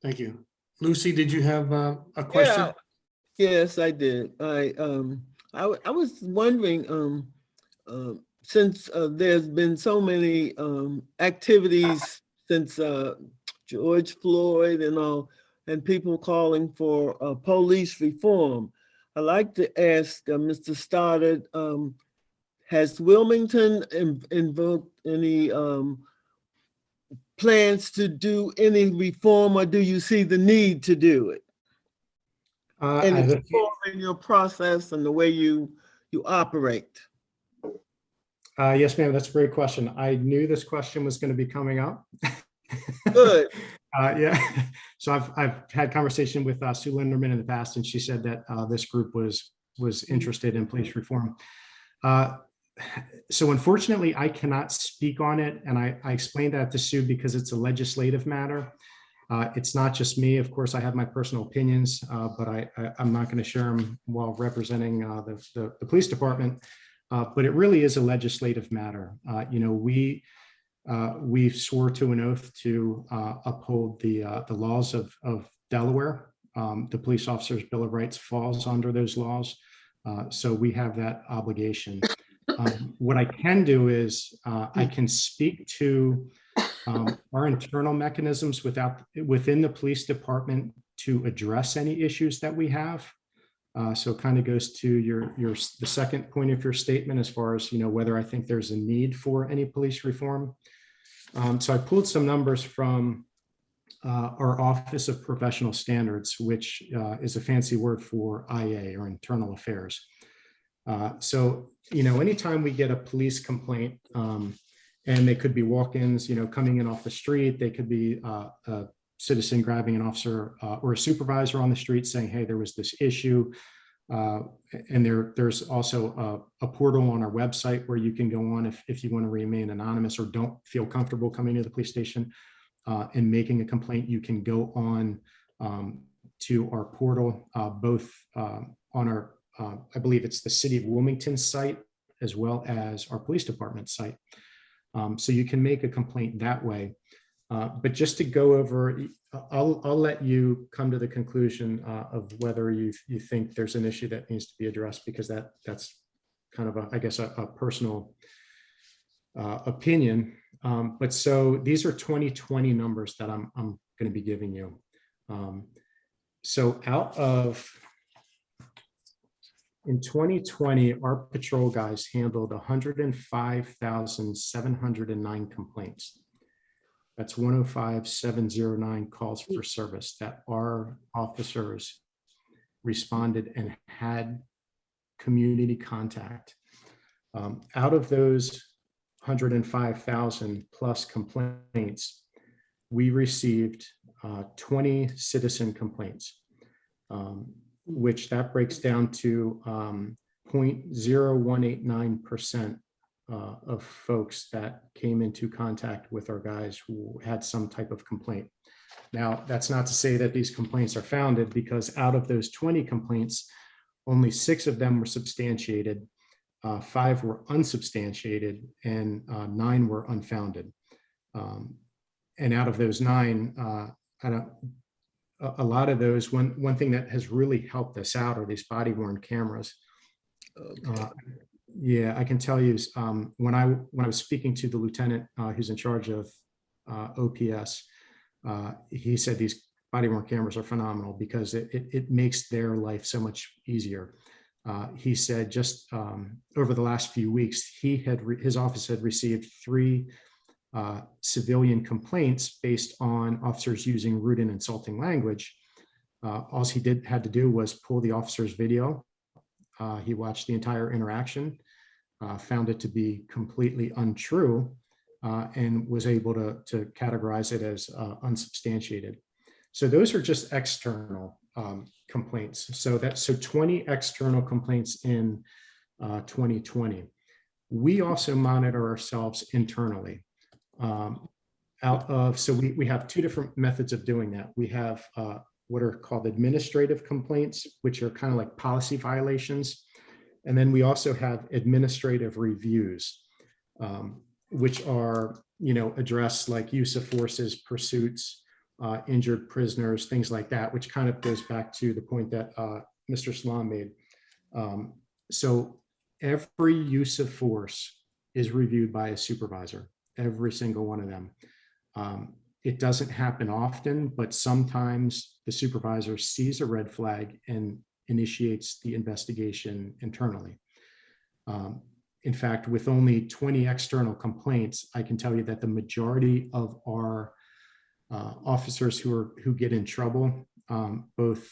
Thank you. Lucy, did you have a question? Yes, I did. I was wondering, since there's been so many activities since George Floyd and all, and people calling for police reform, I'd like to ask Mr. Stoddard, has Wilmington invoked any plans to do any reform, or do you see the need to do it? And it's in your process and the way you operate. Yes, ma'am, that's a great question. I knew this question was going to be coming up. Good. Yeah, so I've had conversation with Sue Linderman in the past, and she said that this group was interested in police reform. So unfortunately, I cannot speak on it, and I explained that to Sue because it's a legislative matter. It's not just me. Of course, I have my personal opinions, but I'm not going to share them while representing the police department. But it really is a legislative matter. You know, we swore to an oath to uphold the laws of Delaware. The Police Officers' Bill of Rights falls under those laws, so we have that obligation. What I can do is I can speak to our internal mechanisms within the police department to address any issues that we have. So it kind of goes to the second point of your statement as far as, you know, whether I think there's a need for any police reform. So I pulled some numbers from our Office of Professional Standards, which is a fancy word for IA, or Internal Affairs. So, you know, anytime we get a police complaint, and they could be walk-ins, you know, coming in off the street, they could be a citizen grabbing an officer or a supervisor on the street saying, hey, there was this issue. And there's also a portal on our website where you can go on if you want to remain anonymous or don't feel comfortable coming to the police station and making a complaint. You can go on to our portal, both on our, I believe it's the City of Wilmington site, as well as our police department site. So you can make a complaint that way. But just to go over, I'll let you come to the conclusion of whether you think there's an issue that needs to be addressed, because that's kind of I guess a personal opinion. But so these are 2020 numbers that I'm going to be giving you. So in 2020, our patrol guys handled 105,709 complaints. That's 105,709 calls for service that our officers responded and had community contact. Out of those 105,000 plus complaints, we received 20 citizen complaints, which that breaks down to 0.0189% of folks that came into contact with our guys who had some type of complaint. Now, that's not to say that these complaints are founded, because out of those 20 complaints, only 6 of them were substantiated, 5 were unsubstantiated, and 9 were unfounded. And out of those 9, a lot of those, one thing that has really helped us out are these body-worn cameras. Okay. Yeah, I can tell you, when I was speaking to the lieutenant who's in charge of OPS, he said these body-worn cameras are phenomenal because it makes their life so much easier. He said just over the last few weeks, his office had received 3 civilian complaints based on officers using rude and insulting language. All he had to do was pull the officer's video. He watched the entire interaction, found it to be completely untrue, and was able to categorize it as unsubstantiated. So those are just external complaints. So 20 external complaints in 2020. We also monitor ourselves internally. So we have two different methods of doing that. We have what are called administrative complaints, which are kind of like policy violations. And then we also have administrative reviews, which are, address like use of forces, pursuits, injured prisoners, things like that, which kind of goes back to the point that Mr. Salam made. So every use of force is reviewed by a supervisor, every single one of them. It doesn't happen often, but sometimes the supervisor sees a red flag and initiates the investigation internally. In fact, with only 20 external complaints, I can tell you that the majority of our officers who get in trouble, both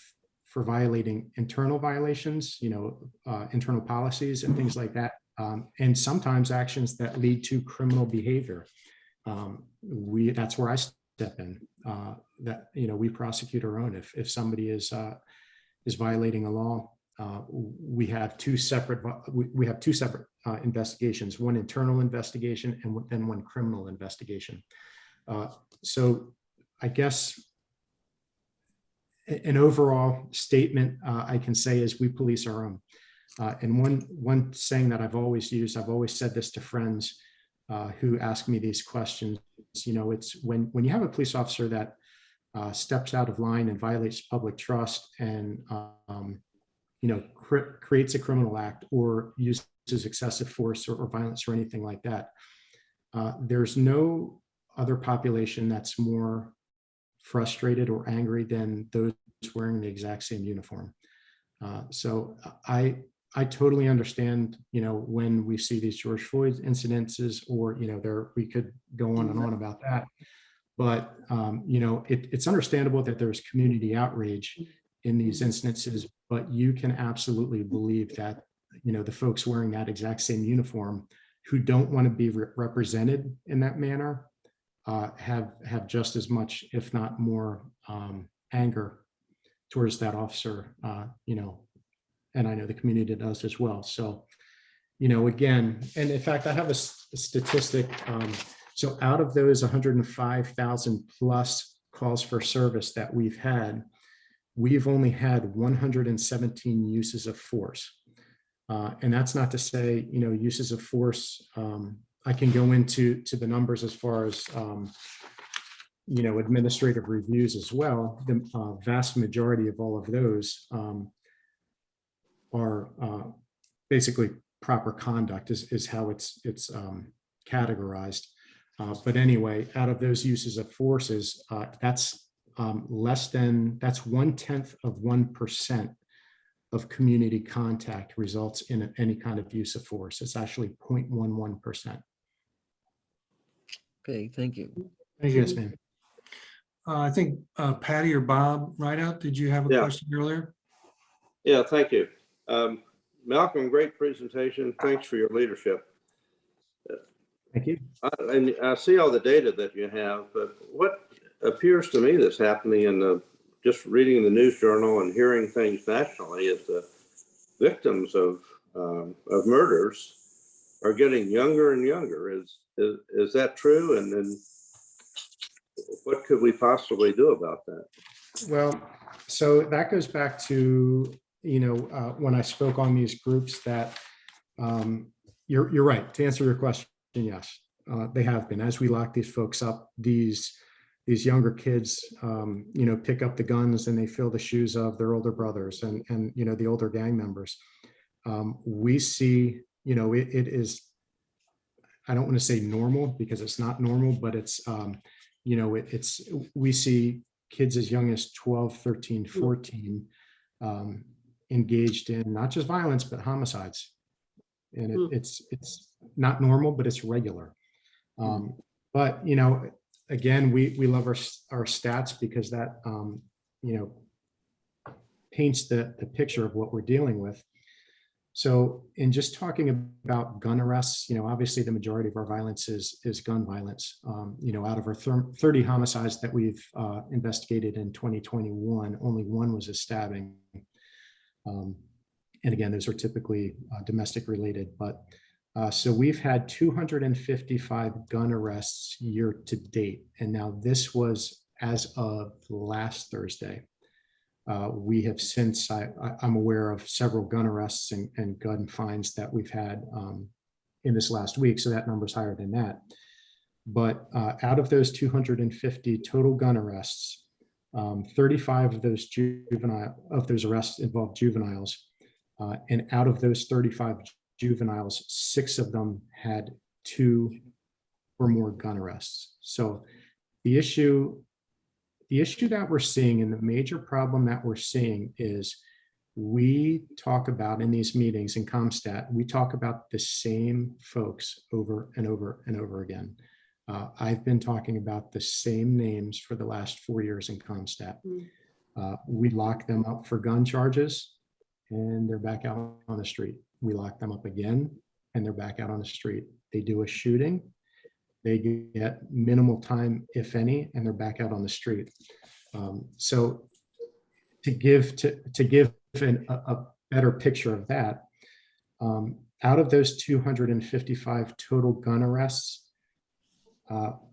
for violating internal violations, internal policies and things like that, and sometimes actions that lead to criminal behavior. That's where I step in. We prosecute our own. If somebody is violating a law, we have two separate investigations: one internal investigation and then one criminal investigation. So I guess an overall statement I can say is we police our own. And one saying that I've always used, I've always said this to friends who ask me these questions. It's when you have a police officer that steps out of line and violates public trust and creates a criminal act or uses excessive force or violence or anything like that, there's no other population that's more frustrated or angry than those wearing the exact same uniform. So I totally understand, when we see these George Floyd incidences, or, we could go on and on about that. But, it's understandable that there's community outrage in these instances, but you can absolutely believe that, the folks wearing that exact same uniform who don't want to be represented in that manner have just as much, if not more, anger towards that officer, and I know the community does as well. So, again, and in fact, I have a statistic. So out of those 105,000 plus calls for service that we've had, we've only had 117 uses of force. And that's not to say, uses of force. I can go into the numbers as far as, administrative reviews as well. The vast majority of all of those are basically proper conduct is how it's categorized. But anyway, out of those uses of forces, that's 1/10% of community contact results in any kind of use of force. It's actually 0.11%. Okay, thank you. Yes, ma'am. I think Patty or Bob Rideout, did you have a question earlier? Yeah, thank you. Malcolm, great presentation. Thanks for your leadership. Thank you. And I see all the data that you have, but what appears to me that's happening in just reading the news journal and hearing things nationally is the victims of murders are getting younger and younger. Is that true? And then what could we possibly do about that? Well, so that goes back to, when I spoke on these groups that you're right. To answer your question, yes, they have been. As we lock these folks up, these younger kids, pick up the guns and they fill the shoes of their older brothers and the older gang members. We see, it is, I don't want to say normal because it's not normal, but it's, we see kids as young as 12, 13, 14 engaged in not just violence, but homicides. And it's not normal, but it's regular. But, again, we love our stats because that, paints the picture of what we're dealing with. So in just talking about gun arrests, obviously the majority of our violence is gun violence. Out of our 30 homicides that we've investigated in 2021, only one was a stabbing. And again, those are typically domestic related, but So we've had 255 gun arrests year to date. And now this was as of last Thursday. We have since, I'm aware of several gun arrests and gun fines that we've had in this last week. So that number's higher than that. But out of those 250 total gun arrests, 35 of those arrests involved juveniles. And out of those 35 juveniles, 6 of them had 2 or more gun arrests. So the issue that we're seeing, and the major problem that we're seeing, is we talk about in these meetings in Comstat, we talk about the same folks over and over and over again. I've been talking about the same names for the last 4 years in Comstat. We lock them up for gun charges and they're back out on the street. We lock them up again and they're back out on the street. They do a shooting, they get minimal time, if any, and they're back out on the street. So to give a better picture of that, out of those 255 total gun arrests,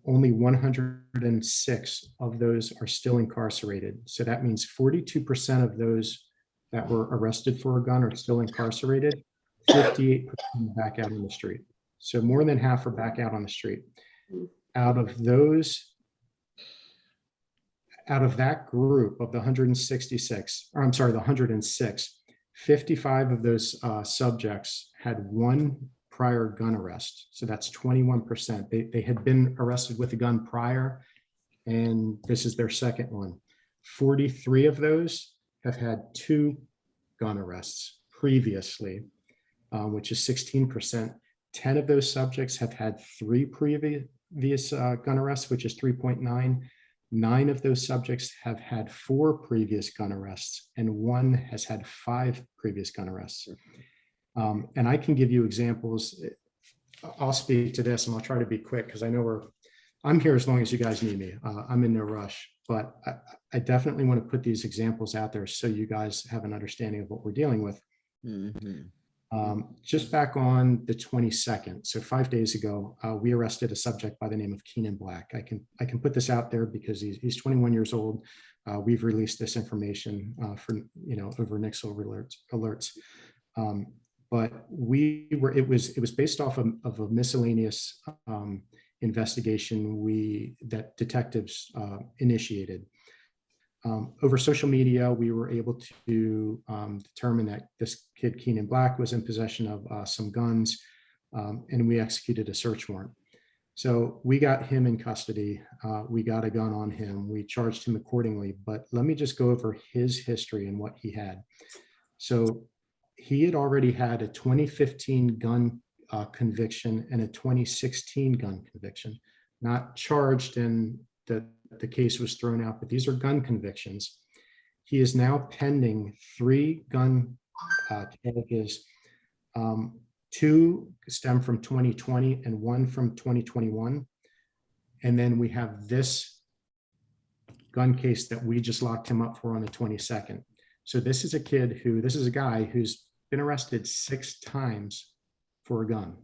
only 106 of those are still incarcerated. So that means 42% of those that were arrested for a gun are still incarcerated, 58% back out on the street. So more than half are back out on the street. Out of that group of the 166, or I'm sorry, the 106, 55 of those subjects had 1 prior gun arrest. So that's 21%. They had been arrested with a gun prior, and this is their second one. 43 of those have had 2 gun arrests previously, which is 16%. 10 of those subjects have had 3 previous gun arrests, which is 3.9. 9 of those subjects have had 4 previous gun arrests, and 1 has had 5 previous gun arrests. And I can give you examples. I'll speak to this and I'll try to be quick because I know I'm here as long as you guys need me. I'm in no rush, but I definitely want to put these examples out there so you guys have an understanding of what we're dealing with. Just back on the 22nd, so 5 days ago, we arrested a subject by the name of Keenan Black. I can put this out there because he's 21 years old. We've released this information for over Nixle alerts. But it was based off of a miscellaneous investigation that detectives initiated. Over social media, we were able to determine that this kid, Keenan Black, was in possession of some guns, and we executed a search warrant. So we got him in custody. We got a gun on him. We charged him accordingly. But let me just go over his history and what he had. So he had already had a 2015 gun conviction and a 2016 gun conviction, not charged, and the case was thrown out, but these are gun convictions. He is now pending 3 gun charges. 2 stem from 2020 and 1 from 2021. And then we have this gun case that we just locked him up for on the 22nd. So this is a guy who's been arrested 6 times for a gun.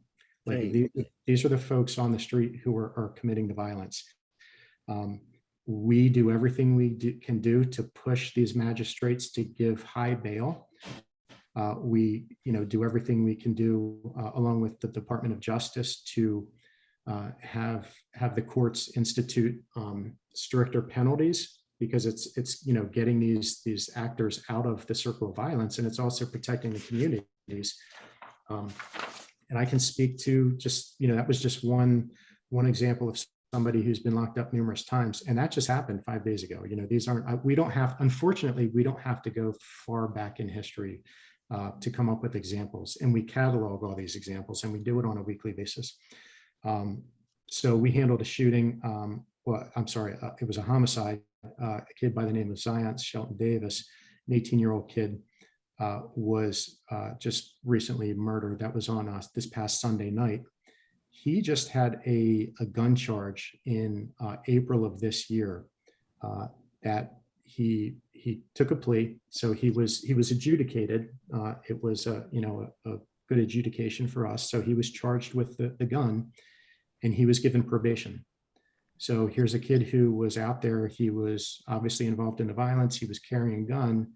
Like these are the folks on the street who are committing the violence. We do everything we can do to push these magistrates to give high bail. We do everything we can do along with the Department of Justice to have the courts institute stricter penalties, because it's getting these actors out of the circle of violence, and it's also protecting the communities. And I can speak to just that was just one example of somebody who's been locked up numerous times, and that just happened 5 days ago. These aren't, unfortunately, we don't have to go far back in history to come up with examples, and we catalog all these examples, and we do it on a weekly basis. So we handled a shooting. It was a homicide. A kid by the name of Zion Shelton Davis, an 18-year-old kid, was just recently murdered. That was on this past Sunday night. He just had a gun charge in April of this year that he took a plea. So he was adjudicated. It was a good adjudication for us. So he was charged with the gun, and he was given probation. So here's a kid who was out there. He was obviously involved in the violence. He was carrying a gun.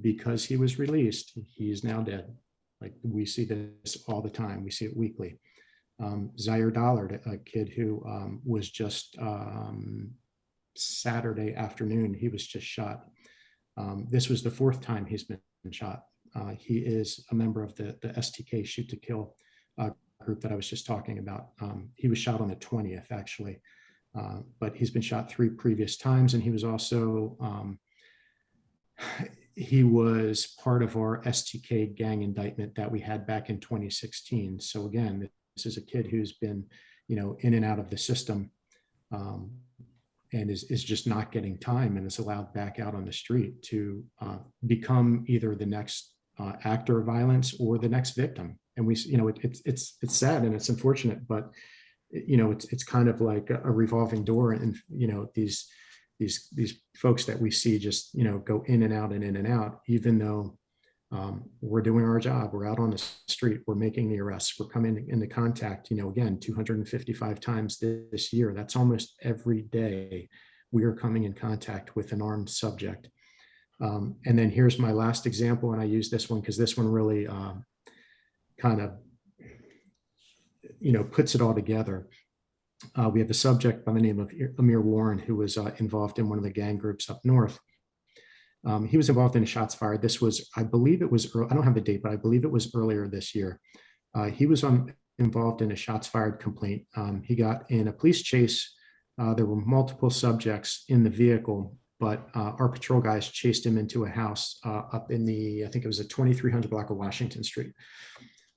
Because he was released, he is now dead. Like, we see this all the time. We see it weekly. Zaire Dollard, a kid who was just Saturday afternoon, he was just shot. This was the 4th time he's been shot. He is a member of the STK Shoot to Kill group that I was just talking about. He was shot on the 20th, actually, but he's been shot 3 previous times, and he was also he was part of our STK gang indictment that we had back in 2016. So again, this is a kid who's been, in and out of the system, and is just not getting time, and is allowed back out on the street to become either the next actor of violence or the next victim. And we, it's sad and it's unfortunate, but it's kind of like a revolving door, and these folks that we see just go in and out and in and out, even though we're doing our job. We're out on the street, we're making the arrests, we're coming into contact, again, 255 times this year. That's almost every day we are coming in contact with an armed subject. And then here's my last example, and I use this one because this one really kind of puts it all together. We have a subject by the name of Amir Warren, who was involved in one of the gang groups up north. He was involved in shots fired. This was, I believe it was, I don't have the date, but I believe it was earlier this year. He was involved in a shots fired complaint. He got in a police chase. There were multiple subjects in the vehicle, but our patrol guys chased him into a house up in I think it was a 2300 block of Washington Street.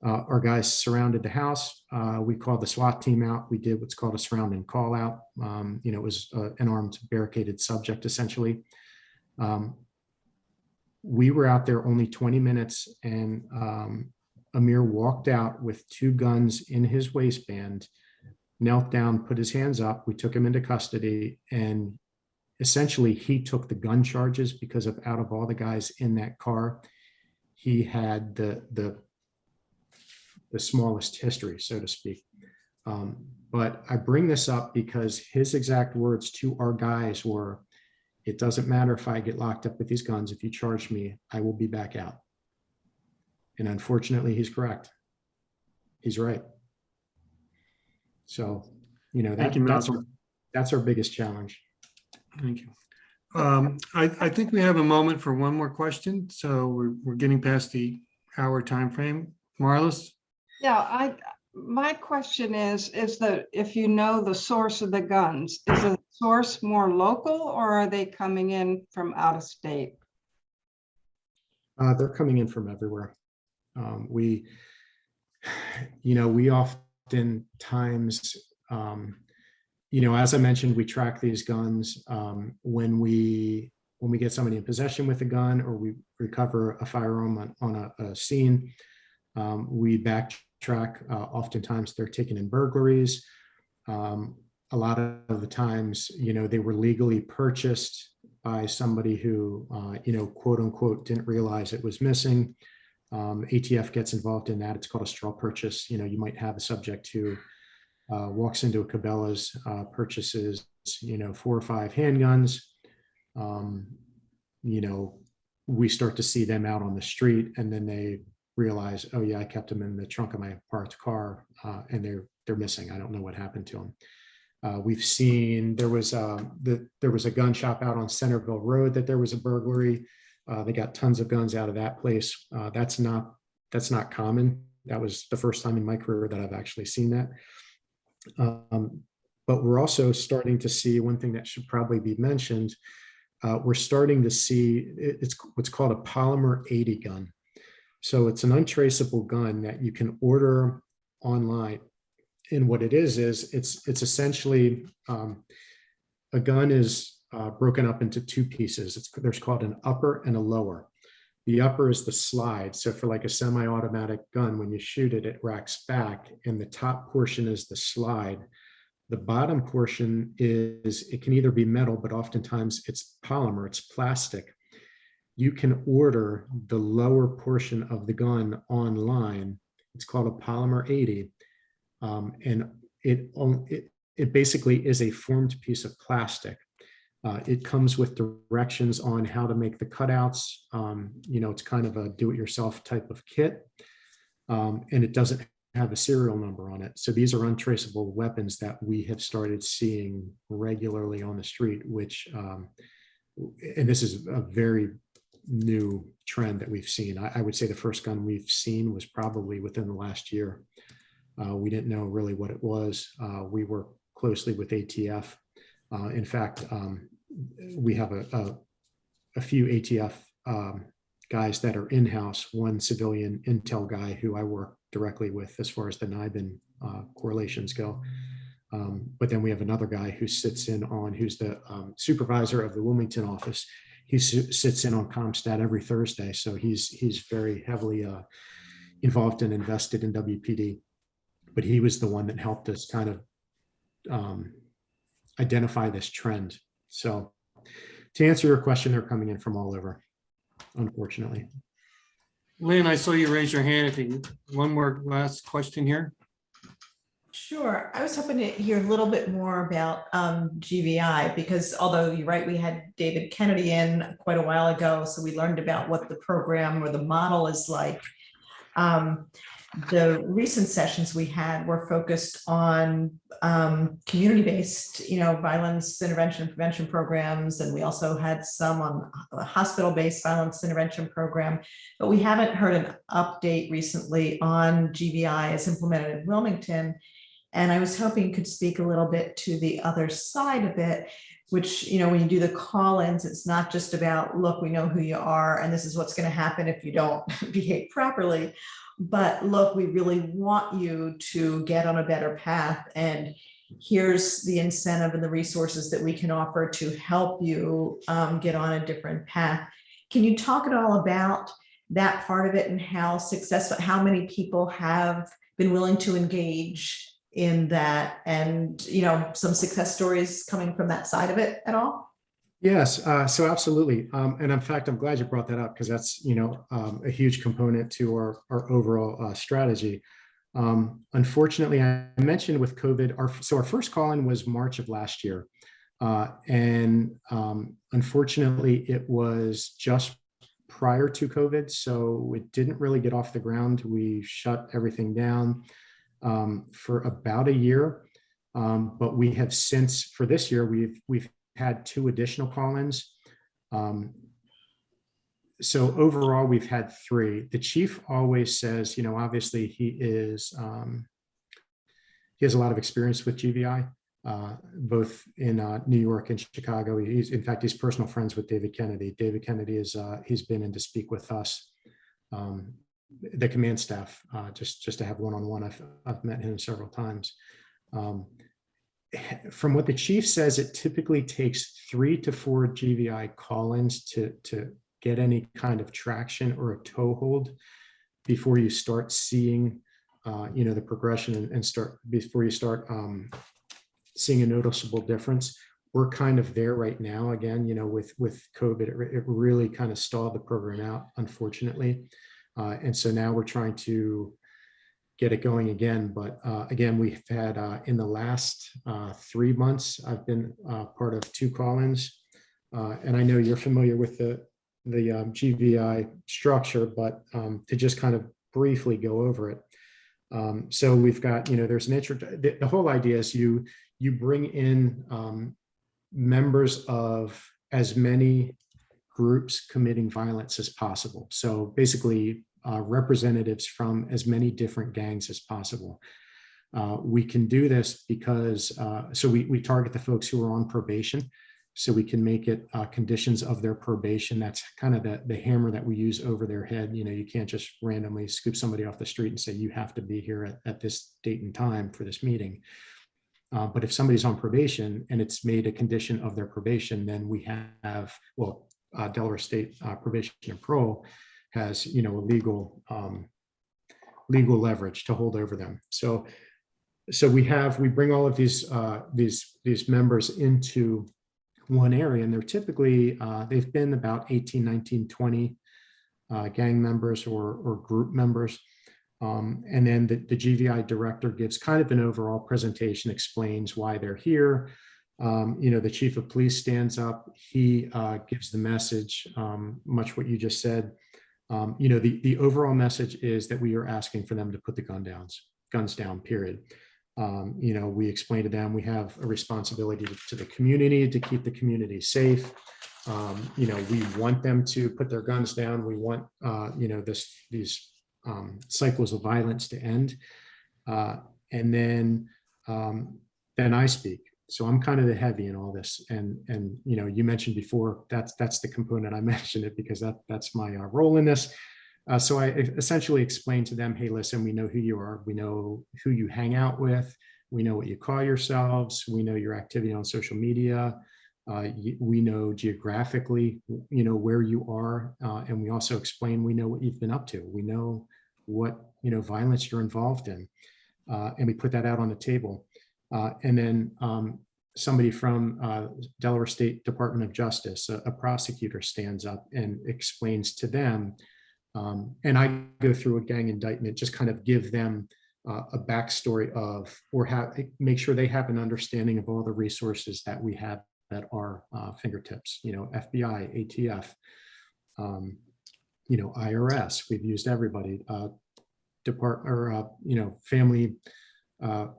Our guys surrounded the house. We called the SWAT team out. We did what's called a surround and call out. It was an armed barricaded subject, essentially. We were out there only 20 minutes, and Amir walked out with 2 guns in his waistband, knelt down, put his hands up. We took him into custody, and essentially he took the gun charges because out of all the guys in that car, he had the smallest history, so to speak. But I bring this up because his exact words to our guys were, "It doesn't matter if I get locked up with these guns. If you charge me, I will be back out." And unfortunately, he's correct. He's right. So, Thank you, Malcolm. that's our biggest challenge. Thank you. I think we have a moment for one more question. So we're getting past the hour time frame. Marlis? Yeah, my question is that if you know the source of the guns, is the source more local, or are they coming in from out of state? They're coming in from everywhere. We oftentimes, as I mentioned, we track these guns. When we get somebody in possession with a gun, or we recover a firearm on a scene, we backtrack. Oftentimes they're taken in burglaries. A lot of the times, they were legally purchased by somebody who, quote unquote, didn't realize it was missing. ATF gets involved in that. It's called a straw purchase. You might have a subject who walks into a Cabela's, purchases, 4 or 5 handguns. We start to see them out on the street, and then they realize, oh yeah, I kept them in the trunk of my parked car, and they're missing. I don't know what happened to them. We've seen there was a gun shop out on Centerville Road that there was a burglary. They got tons of guns out of that place. That's not common. That was the first time in my career that I've actually seen that. But we're also starting to see one thing that should probably be mentioned. We're starting to see it's what's called a polymer 80 gun. So it's an untraceable gun that you can order online. And what it is it's essentially a gun is broken up into 2 pieces. There's called an upper and a lower. The upper is the slide. So for like a semi-automatic gun, when you shoot it, it racks back, and the top portion is the slide. The bottom portion it can either be metal, but oftentimes it's polymer, it's plastic. You can order the lower portion of the gun online, It's called a polymer 80. And it basically is a formed piece of plastic. It comes with directions on how to make the cutouts. It's kind of a do-it-yourself type of kit. And it doesn't have a serial number on it. So these are untraceable weapons that we have started seeing regularly on the street, which, and this is a very new trend that we've seen. I would say the first gun we've seen was probably within the last year. We didn't know really what it was. We work closely with ATF. In fact, we have a few ATF guys that are in-house, one civilian intel guy who I work directly with as far as the NIBIN correlations go. But then we have another guy who sits in on, who's the supervisor of the Wilmington office. He sits in on Comstat every Thursday. So he's very heavily involved and invested in WPD. But he was the one that helped us kind of identify this trend. So to answer your question, they're coming in from all over, unfortunately. Lynn, I saw you raise your hand. If you, one more last question here. Sure. I was hoping to hear a little bit more about GVI, because although you're right, we had David Kennedy in quite a while ago, so we learned about what the program or the model is like. The recent sessions we had were focused on community-based, violence intervention and prevention programs, and we also had some on a hospital-based violence intervention program, but we haven't heard an update recently on GVI as implemented in Wilmington. And I was hoping you could speak a little bit to the other side of it, which, when you do the call-ins, it's not just about, look, we know who you are, and this is what's going to happen if you don't behave properly. But look, we really want you to get on a better path. And here's the incentive and the resources that we can offer to help you get on a different path. Can you talk at all about that part of it and how successful, how many people have been willing to engage in that, and some success stories coming from that side of it at all? Yes, so absolutely. And in fact, I'm glad you brought that up, because that's a huge component to our overall strategy. Unfortunately, I mentioned with COVID, our first call-in was March of last year. And unfortunately, it was just prior to COVID, so it didn't really get off the ground. We shut everything down for about a year. But we have since, for this year, we've had 2 additional call-ins. So overall, we've had 3. The chief always says, obviously he has a lot of experience with GVI, both in New York and Chicago. In fact, he's personal friends with David Kennedy. David Kennedy he's been in to speak with us, the command staff, just to have one-on-one. I've met him several times. From what the chief says, it typically takes 3 to 4 GVI call-ins to get any kind of traction or a toehold before you start seeing, the progression and before you start seeing a noticeable difference. We're kind of there right now. Again, with COVID, it really kind of stalled the program out, unfortunately. And so now we're trying to get it going again. But again, we've had in the last 3 months, I've been part of 2 call-ins. And I know you're familiar with the GVI structure, but to just kind of briefly go over it. So we've got, there's an intro. The whole idea is you bring in members of as many groups committing violence as possible. So basically, representatives from as many different gangs as possible. We can do this because, so we target the folks who are on probation, so we can make it conditions of their probation. That's kind of the hammer that we use over their head. You can't just randomly scoop somebody off the street and say, you have to be here at this date and time for this meeting. But if somebody's on probation and it's made a condition of their probation, then we have, Delaware State Probation and Parole has, a legal leverage to hold over them. So we bring all of these members into one area, and they're typically, they've been about 18, 19, 20 gang members or group members. And then the GVI director gives kind of an overall presentation, explains why they're here. The chief of police stands up, he gives the message, much what you just said. The overall message is that we are asking for them to put the guns down, period. We explain to them we have a responsibility to the community to keep the community safe. We want them to put their guns down. We want, these cycles of violence to end. And then I speak. So I'm kind of the heavy in all this. And you mentioned before, that's the component I mentioned it because that's my role in this. So I essentially explained to them, hey, listen, we know who you are. We know who you hang out with. We know what you call yourselves. We know your activity on social media. We know geographically, where you are. And we also explain, we know what you've been up to. We know what, violence you're involved in. And we put that out on the table. And then somebody from Delaware State Department of Justice, a prosecutor, stands up and explains to them. And I go through a gang indictment, just kind of give them a backstory of, make sure they have an understanding of all the resources that we have at our fingertips, FBI, ATF, IRS, we've used everybody,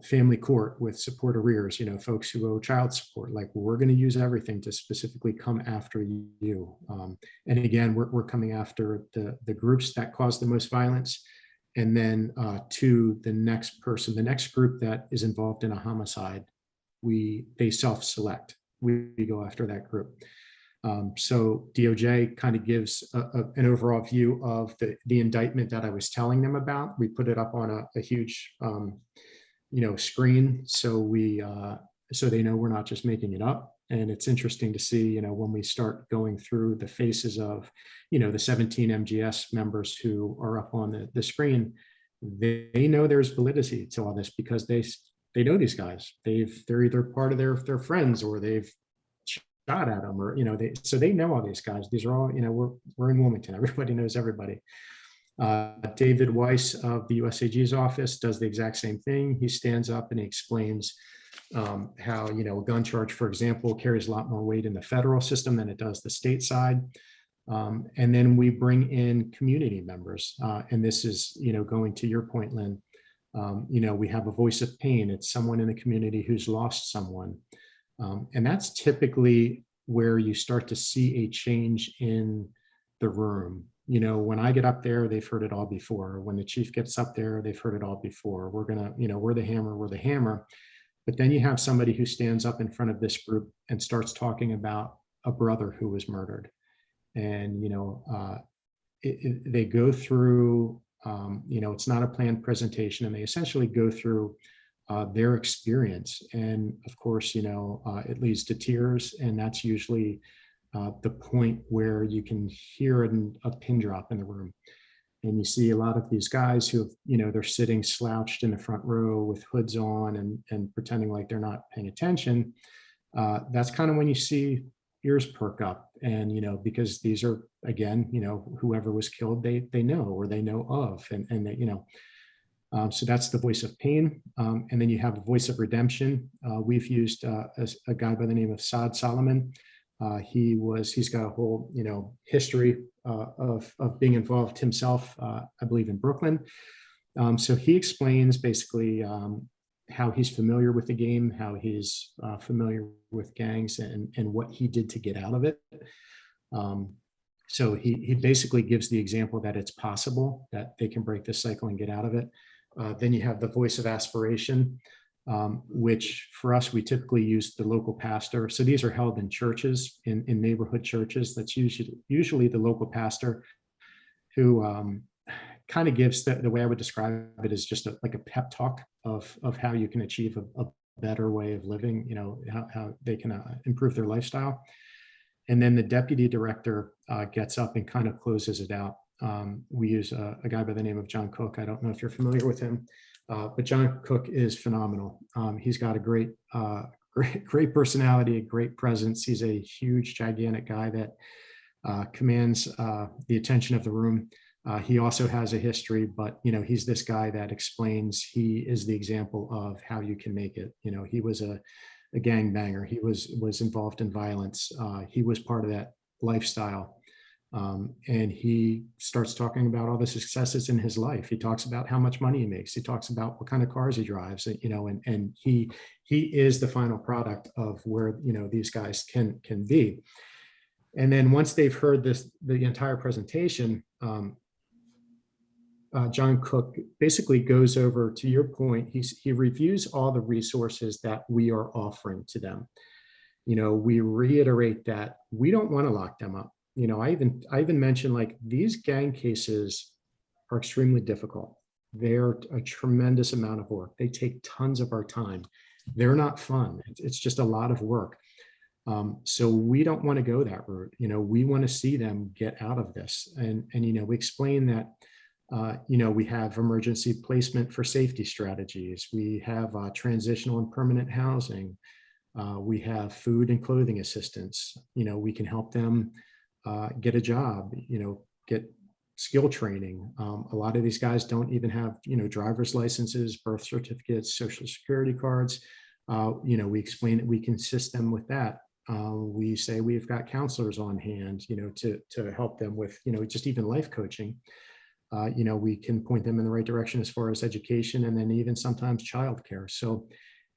family court with support arrears, folks who owe child support, like we're going to use everything to specifically come after you. And again, we're coming after the groups that cause the most violence. And then to the next person, the next group that is involved in a homicide, they self-select. We go after that group. So DOJ kind of gives an overall view of the indictment that I was telling them about. We put it up on a huge screen, so they know we're not just making it up. And it's interesting to see, when we start going through the faces of, the 17 MGS members who are up on the screen, they know there's validity to all this because they know these guys. They're either part of their friends or they've shot at them, or so they know all these guys. These are all, we're in Wilmington. Everybody knows everybody. David Weiss of the USAG's office does the exact same thing. He stands up and he explains how, a gun charge, for example, carries a lot more weight in the federal system than it does the state side. And then we bring in community members. And this is, going to your point, Lynn, we have a voice of pain. It's someone in the community who's lost someone. And that's typically where you start to see a change in the room. When I get up there, they've heard it all before. When the chief gets up there, they've heard it all before. We're the hammer. But then you have somebody who stands up in front of this group and starts talking about a brother who was murdered. And, they go through, it's not a planned presentation, and they essentially go through their experience. And of course, it leads to tears, and that's usually the point where you can hear a pin drop in the room. And you see a lot of these guys who, they're sitting slouched in the front row with hoods on and pretending like they're not paying attention. That's kind of when you see ears perk up. And, because these are, again, whoever was killed, they know, or they know of, and they, so that's the voice of pain. And then you have a voice of redemption. We've used a guy by the name of Saad Solomon. He's got a whole, history of being involved himself, I believe, in Brooklyn. So he explains basically how he's familiar with the game, how he's familiar with gangs, and what he did to get out of it. So he basically gives the example that it's possible that they can break this cycle and get out of it. Then you have the voice of aspiration, which for us, we typically use the local pastor. So these are held in churches, in neighborhood churches. That's usually the local pastor who kind of gives the way I would describe it is just like a pep talk of how you can achieve a better way of living, how they can improve their lifestyle. And then the deputy director gets up and kind of closes it out. We use a guy by the name of John Cook. I don't know if you're familiar with him. But John Cook is phenomenal. He's got a great personality, a great presence. He's a huge, gigantic guy that commands the attention of the room. He also has a history, but, you know, he's this guy that explains, he is the example of how you can make it. You know, he was a gangbanger. He was involved in violence. He was part of that lifestyle. And he starts talking about all the successes in his life. He talks about how much money he makes. He talks about what kind of cars he drives, you know, and he is the final product of where, you know, these guys can be. And then once they've heard the entire presentation, John Cook basically goes over, to your point, he reviews all the resources that we are offering to them. You know, we reiterate that we don't want to lock them up. You know, I even mentioned, like, these gang cases are extremely difficult. They're a tremendous amount of work. They take tons of our time. They're not fun. It's just a lot of work. So we don't want to go that route. You know, we want to see them get out of this. And you know, we explain that, you know, we have emergency placement for safety strategies. We have transitional and permanent housing. We have food and clothing assistance. You know, we can help them get a job, you know, get skill training. A lot of these guys don't even have, you know, driver's licenses, birth certificates, social security cards. You know, we explain that we can assist them with that. We say we've got counselors on hand, you know, to help them with, you know, just even life coaching. You know, we can point them in the right direction as far as education, and then even sometimes childcare. So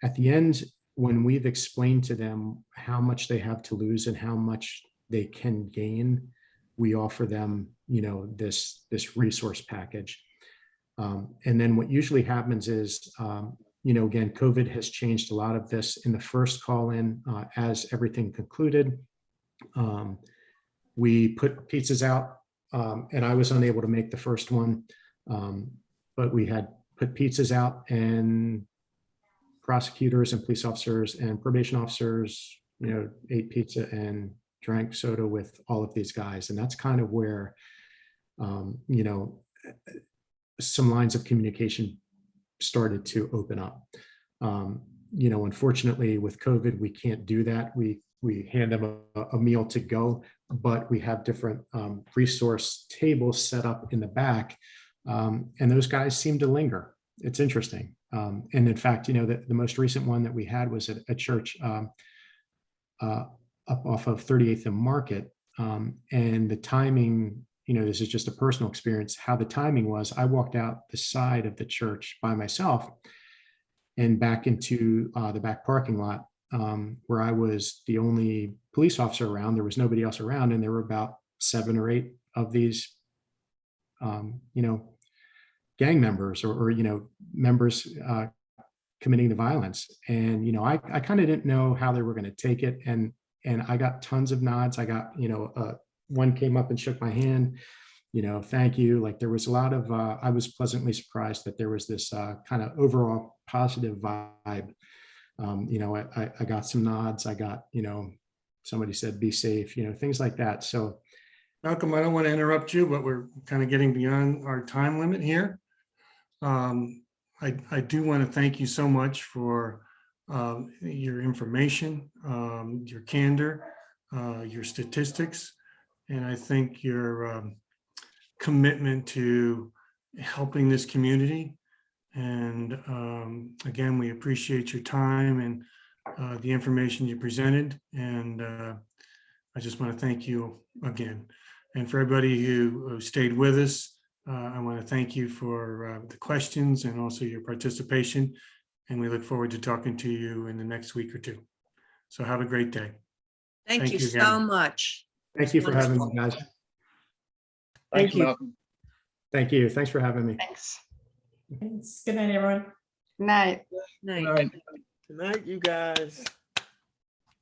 at the end, when we've explained to them how much they have to lose and how much they can gain, we offer them, you know, this resource package. And then what usually happens is, you know, again, COVID has changed a lot of this. In the first call in, as everything concluded, we put pizzas out, and I was unable to make the first one, but we had put pizzas out, and prosecutors and police officers and probation officers, you know, ate pizza and drank soda with all of these guys. And that's kind of where, you know, some lines of communication started to open up. You know, unfortunately with COVID, we can't do that. We hand them a meal to go, but we have different resource tables set up in the back. And those guys seem to linger. It's interesting. And in fact, you know, the most recent one that we had was at a church up off of 38th and Market. And the timing, you know, this is just a personal experience, how the timing was. I walked out the side of the church by myself and back into the back parking lot, where I was the only police officer around. There was nobody else around, and there were about 7 or 8 of these, you know, gang members or you know, members committing the violence. And, you know, I kind of didn't know how they were going to take it. And I got tons of nods. I got, you know, one came up and shook my hand, you know, thank you. Like, there was a lot of, I was pleasantly surprised that there was this kind of overall positive vibe. You know, I got some nods. I got, you know, somebody said, be safe, you know, things like that. So Malcolm, I don't want to interrupt you, but we're kind of getting beyond our time limit here. I do want to thank you so much for your information, your candor, your statistics, and I think your commitment to helping this community. And again, we appreciate your time and the information you presented. And I just want to thank you again. And for everybody who stayed with us, I want to thank you for the questions and also your participation. And we look forward to talking to you in the next week or two. So have a great day. Thank you again. so much. thank you for having me, guys. Thank you. Malcolm. Thank you. Thanks for having me. Thanks. Thanks. Good night, everyone. Night. Night. All right. Good night, you guys.